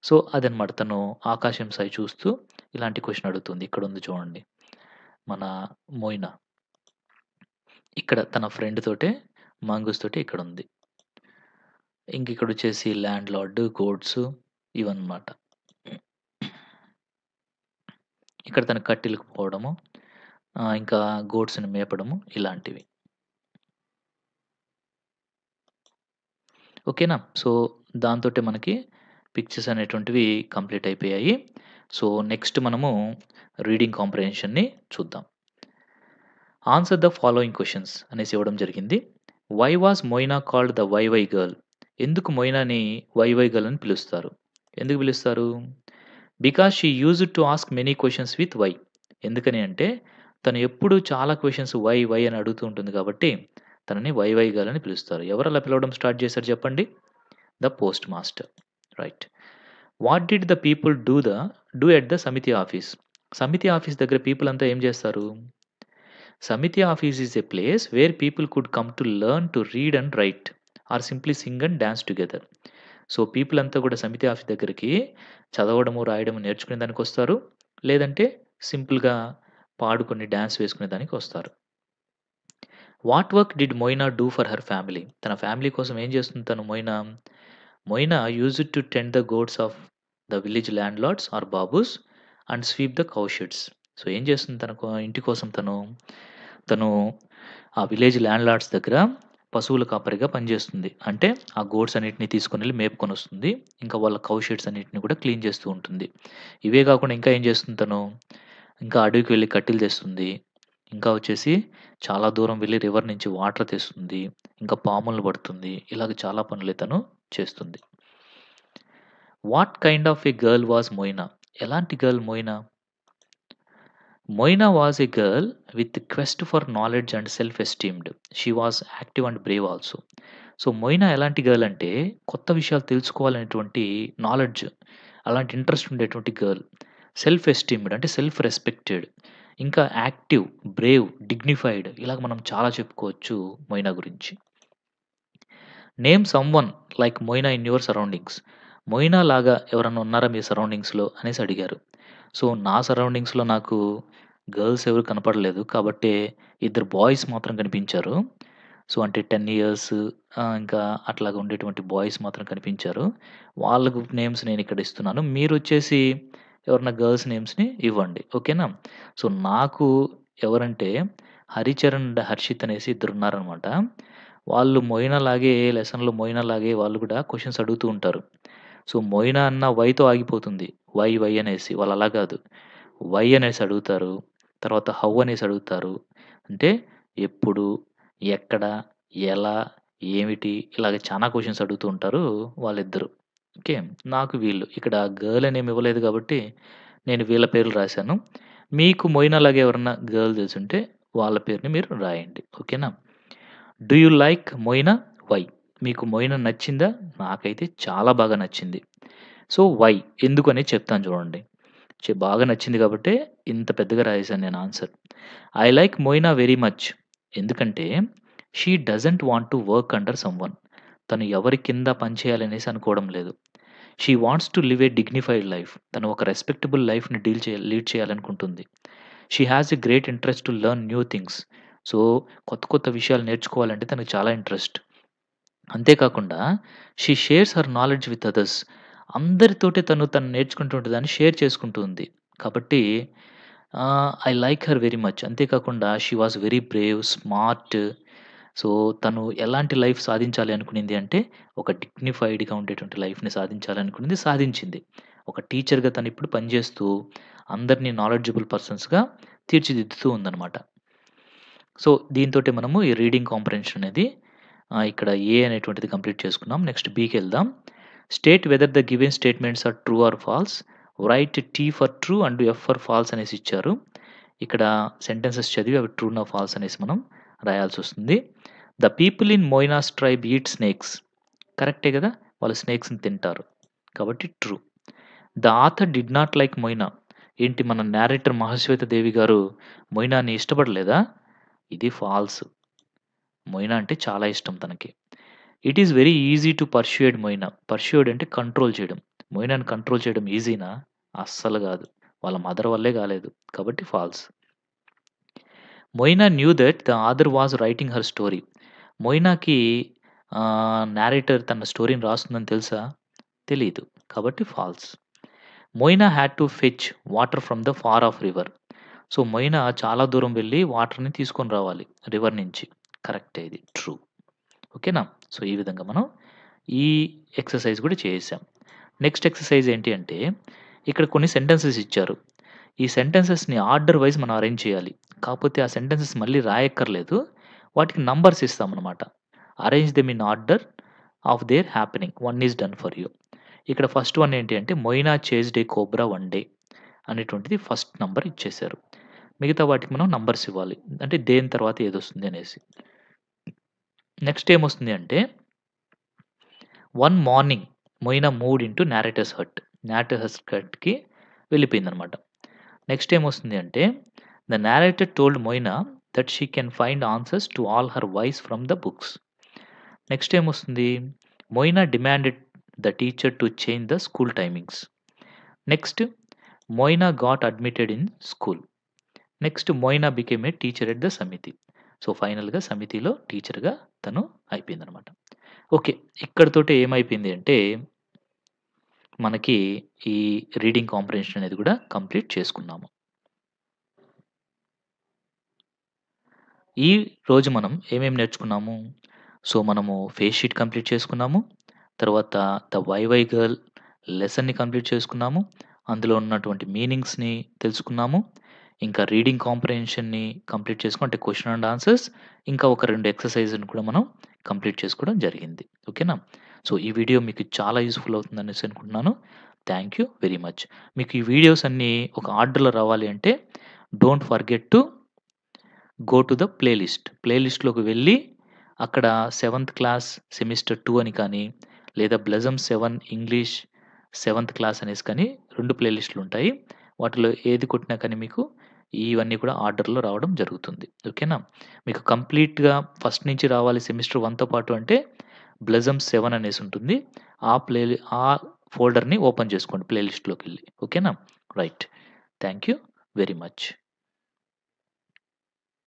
సో, అదనమాట. తను ఆకాశం సై చూస్తూ ఇలాంటి క్వెషన్ అడుగుతుంది. ఇక్కడుంది చూడండి. మన మోయినా. ఇక్కడ తన ఫ్రెండ్ తోటే మంగూస్ తోటి ఇక్కడుంది. ఇంకిక్కడొచ్చేసి ల్యాండ్ లార్డ్, గోట్స్ ఇవన్నమాట. ఇక్కడ తను కట్టెలకు పోవడము, ఇంకా గోట్స్‌ని మేపడము ఇలాంటివి. ఓకేనా? సో, దాంతోటే మనకి పిక్చర్స్ అనేటువంటివి కంప్లీట్ అయిపోయాయి. సో, నెక్స్ట్ మనము రీడింగ్ కాంప్రిహెన్షన్‌ని చూద్దాం. ఆన్సర్ ద ఫాలోయింగ్ క్వెషన్స్ అనేసి ఇవ్వడం జరిగింది. Why was Moyna called the why why girl? ఎందుకు మొయినాని వై వై గర్ల్ అని పిలుస్తారు? ఎందుకు పిలుస్తారు? Because she used to ask many questions with why. ఎందుకని అంటే తను ఎప్పుడు చాలా క్వెషన్స్ వై అని అడుగుతూ ఉంటుంది కాబట్టి తనని వై వై గర్ల్ అని పిలుస్తారు. ఎవరు అలా పిలవడం స్టార్ట్ చేశారు చెప్పండి? The post master. Right. What did the people do at the సమితి ఆఫీస్? సమితి ఆఫీస్ దగ్గర పీపుల్ అంతా ఏం చేస్తారు? సమితి office is a place where people could come to learn to read and right are simply Singh and dance together. So, people అంతా కూడా సమితి ఆఫీస్ దగ్గరికి చదవడము, రాయడము నేర్చుకునే దానికొస్తారు. లేదంటే సింపుల్‌గా పాడుకొని డాన్స్ వేసుకునే దానికొస్తారు. What work did Moyna do for her family? తన ఫ్యామిలీ కోసం ఏం చేస్తుంది తను Moyna? Moyna used to tend the goats of the village landlords or babus and sweep the cow sheds. So, ఏం చేస్తుంది ఇంటి కోసం తను ఆ విలేజ్ ల్యాండ్‌లార్డ్స్ దగ్గర పశువుల కాపరిగా పనిచేస్తుంది. అంటే ఆ గోట్స్ అన్నిటిని తీసుకొనెళ్ళి మేపుకొనొస్తుంది. ఇంకా వాళ్ళ కౌ షెడ్స్ అన్నిటిని కూడా క్లీన్ చేస్తూ ఉంటుంది. ఇవే కాకుండా ఇంకా ఏం చేస్తుంది తను? ఇంకా అడవికి వెళ్లి కట్టెలు తెస్తుంది. ఇంకా వచ్చేసి చాలా దూరం వెళ్లి రివర్ నుంచి వాటర్ తెస్తుంది. ఇంకా పాములను పడుతుంది. ఇలాగ చాలా పనులు తను చేస్తుంది. What kind of a girl was Moyna? ఎలాంటి girl Moyna? మొయినా was a girl with quest for knowledge and self esteemed. She was active and brave also. So, Moyna ఎలాంటి గర్ల్ అంటే కొత్త విషయాలు తెలుసుకోవాలనేటువంటి నాలెడ్జ్, అలాంటి ఇంట్రెస్ట్ ఉండేటువంటి గర్ల్. సెల్ఫ్ ఎస్టీమ్డ్ అంటే సెల్ఫ్ రెస్పెక్టెడ్. ఇంకా యాక్టివ్, బ్రేవ్, డిగ్నిఫైడ్ ఇలాగ మనం చాలా చెప్పుకోవచ్చు మొయినా గురించి. Name someone like Moyna in your surroundings. Moyna లాగా ఎవరన్నా ఉన్నారా మీ సరౌండింగ్స్‌లో అనేసి అడిగారు. సో, నా సరౌండింగ్స్‌లో నాకు గర్ల్స్ ఎవరు కనపడలేదు. కాబట్టే ఇద్దరు బాయ్స్ మాత్రం కనిపించారు. సో, అంటే 10 ఇయర్స్ ఇంకా అట్లాగా ఉండేటువంటి బాయ్స్ మాత్రం కనిపించారు. వాళ్ళకు నేమ్స్ నేనిక్కడ ఇస్తున్నాను. మీరొచ్చేసి ఎవరన్నా గర్ల్స్ నేమ్స్‌ని ఇవ్వండి. ఓకేనా? సో, నాకు ఎవరంటే హరిచరణ్ అండ్ హర్షిత్ అనేసి ఇద్దరున్నారనమాట. వాళ్ళు మొయినా లాగే లెసన్‌లో మొయినా లాగే వాళ్ళు కూడా క్వెషన్స్ అడుగుతూ ఉంటారు. సో, మొయినా అన్న వైతో ఆగిపోతుంది. వై అనేసి. వాళ్ళు అలా కాదు. వై అనేసి అడుగుతారు. తర్వాత హౌ అనేసి అడుగుతారు. అంటే ఎప్పుడు, ఎక్కడ, ఎలా, ఏమిటి ఇలాగ చానా క్వెషన్స్ అడుగుతూ ఉంటారు వాళ్ళిద్దరు. ఓకే. నాకు వీళ్ళు. ఇక్కడ గర్ల్ అని ఏమి ఇవ్వలేదు కాబట్టి నేను వీళ్ళ పేర్లు రాశాను. మీకు మొయినా లాగా ఎవరన్నా గర్ల్ తెలిసుంటే వాళ్ళ పేరుని మీరు రాయండి. ఓకేనా? Do you like Moyna? Why? మీకు మొయినా నచ్చిందా? నాకైతే చాలా బాగా నచ్చింది. So, why? ఎందుకనేది చెప్తాను చూడండి. బాగా నచ్చింది కాబట్టే ఇంత పెద్దగా రాసేసాను నేను answer. I like Moyna very much. ఎందుకంటే she doesn't want to work under someone. తను ఎవరి కింద పని చేయాలనేసి అనుకోవడం లేదు. She wants to live a dignified life. తను ఒక రెస్పెక్టబుల్ లైఫ్‌ని లీడ్ చేయాలనుకుంటుంది. She has a great interest to learn new things. So, కొత్త విషయాలు నేర్చుకోవాలంటే తనకు చాలా ఇంట్రెస్ట్. అంతే కాకుండా she shares her knowledge with others. అందరితోటి తను నేర్చుకుంటూ ఉంటదని షేర్ చేసుకుంటూ ఉంది. కాబట్టి I like her very much. అంతే కాకుండా she was very Brave, smart. So, తను ఎలాంటి లైఫ్ సాధించాలి అనుకునింది అంటే, ఒక డిగ్నిఫైడ్‌గా ఉండేటువంటి లైఫ్‌ని సాధించాలి అనుకునింది సాధించింది. ఒక టీచర్‌గా తనిప్పుడు పనిచేస్తూ అందరిని నాలెడ్జబుల్ పర్సన్స్‌గా తీర్చిదిద్దుతూ ఉందనమాట. సో, దీనితోటి మనము ఈ రీడింగ్ కాంప్రహెన్షన్ అనేది ఇక్కడ ఏ అనేటువంటిది కంప్లీట్ చేసుకున్నాం. నెక్స్ట్ బికెళ్దాం. State whether the given statements are true or false. Write T for true and F for false అనేసి ఇచ్చారు. ఇక్కడ సెంటెన్సెస్ చదివి అవి ట్రూనా ఫాల్స్ అనేసి మనం రాయాల్సొస్తుంది. The people in Moyna's tribe eat snakes. కరెక్టే గదా! వాళ్ళు స్నేక్స్‌ని తింటారు. కాబట్టి true. The author did not like Moyna. ఏంటి మన narrator మహాశ్వేత దేవి గారు మొయినాని ఇష్టపడలేదా? ఇది ఫాల్స్. మొయినా అంటే చాలా ఇష్టం తనకి. It is very easy to pursued మొయినా. Pursued అంటే కంట్రోల్ చేయడం. మొయినాని కంట్రోల్ చేయడం ఈజీనా? అస్సలు గాదు. వాళ్ళ మదర్ వల్లే గాలేదు. కాబట్టి false. Moyna knew that the author was writing her story. మొయినాకి narrator తన స్టోరీని రాస్తుందని తెలుసా? తెలీదు. కాబట్టి false. Moyna had to fetch water from the far off river. So, Moyna చాలా దూరం వెళ్లి వాటర్‌ని తీసుకొని రావాలి రివర్ నుంచి. కరెక్టే ఇది. ట్రూ. ఓకేనా? సో, ఈ విధంగా మనం ఈ ఎక్సర్‌సైజ్ కూడా చేసేసాం. నెక్స్ట్ ఎక్సర్‌సైజ్ ఏంటి అంటే, ఇక్కడ కొన్ని సెంటెన్సెస్ ఇచ్చారు. ఈ సెంటెన్సెస్‌ని ఆర్డర్ వైస్ మనం అరేంజ్ చేయాలి. కాకపోతే ఆ సెంటెన్సెస్ మళ్ళీ రాయక్కర్లేదు. వాటికి నంబర్స్ ఇస్తామనమాట. Arrange them in order of their happening. One is done for you. ఇక్కడ ఫస్ట్ వన్ ఏంటి అంటే, Moyna chased a cobra one day అనేటువంటిది ఫస్ట్ నంబర్ ఇచ్చేశారు. మిగతా వాటికి మనం నంబర్స్ ఇవ్వాలి. అంటే దేని తర్వాత ఏదొస్తుంది అనేసి. నెక్స్ట్ ఏమొస్తుంది అంటే, one morning Moyna moved into narrator's hut. నాటహస్కట్‌కి వెళ్ళిపోయిందనమాట. నెక్స్ట్ ఏమొస్తుంది అంటే, the narrator told Moyna that she can find answers to all her whys from the books. Next ఏమొస్తుంది, Moyna demanded the teacher to change the school timings. Next Moyna got admitted in school. Next Moyna became a teacher at the samiti. So, ఫైనల్‌గా సమితిలో టీచర్‌గా తను అయిపోయిందనమాట. ఓకే. ఇక్కడితోటి ఏమైపోయింది అంటే, మనకి ఈ రీడింగ్ కాంప్రిహెన్షన్ అనేది కూడా కంప్లీట్ చేసుకున్నాము. ఈ రోజు మనం ఏమేమి నేర్చుకున్నాము? సో, మనము ఫేస్ షీట్ కంప్లీట్ చేసుకున్నాము. తర్వాత ద వై వై గర్ల్ లెసన్‌ని కంప్లీట్ చేసుకున్నాము. అందులో ఉన్నటువంటి మీనింగ్స్‌ని తెలుసుకున్నాము. ఇంకా రీడింగ్ కాంప్రిహెన్షన్‌ని కంప్లీట్ చేసుకున్నాం. అంటే క్వెషన్ అండ్ ఆన్సర్స్, ఇంకా ఒక 2 ఎక్సర్‌సైజ్‌ని కూడా మనం కంప్లీట్ చేసుకోవడం జరిగింది. ఓకేనా? సో, ఈ వీడియో మీకు చాలా యూజ్‌ఫుల్ అవుతుందనేసి అనుకుంటున్నాను. Thank you very much. మీకు ఈ వీడియోస్ అన్నీ ఒక ఆర్డర్‌లో రావాలి అంటే don't forget to go to the playlist. ప్లేలిస్ట్‌లోకి వెళ్ళి అక్కడ 7థ్ క్లాస్ సెమిస్టర్ 2 అని కానీ, లేదా బ్లెజమ్ 7 ఇంగ్లీష్ 7థ్ క్లాస్ అనేసి కానీ 2 ప్లేలిస్ట్‌లుంటాయి. వాటిలో ఏది కొట్టినా కానీ మీకు ఇవన్నీ కూడా ఆర్డర్‌లో రావడం జరుగుతుంది. ఓకేనా? మీకు కంప్లీట్‌గా ఫస్ట్ నుంచి రావాలి సెమిస్టర్ 1తో పాటు అంటే బ్లెజమ్ 7 అనేసి ఉంటుంది. ఆ ఫోల్డర్‌ని ఓపెన్ చేసుకోండి ప్లేలిస్ట్‌లోకెళ్ళి. ఓకేనా? Right. Thank you very much.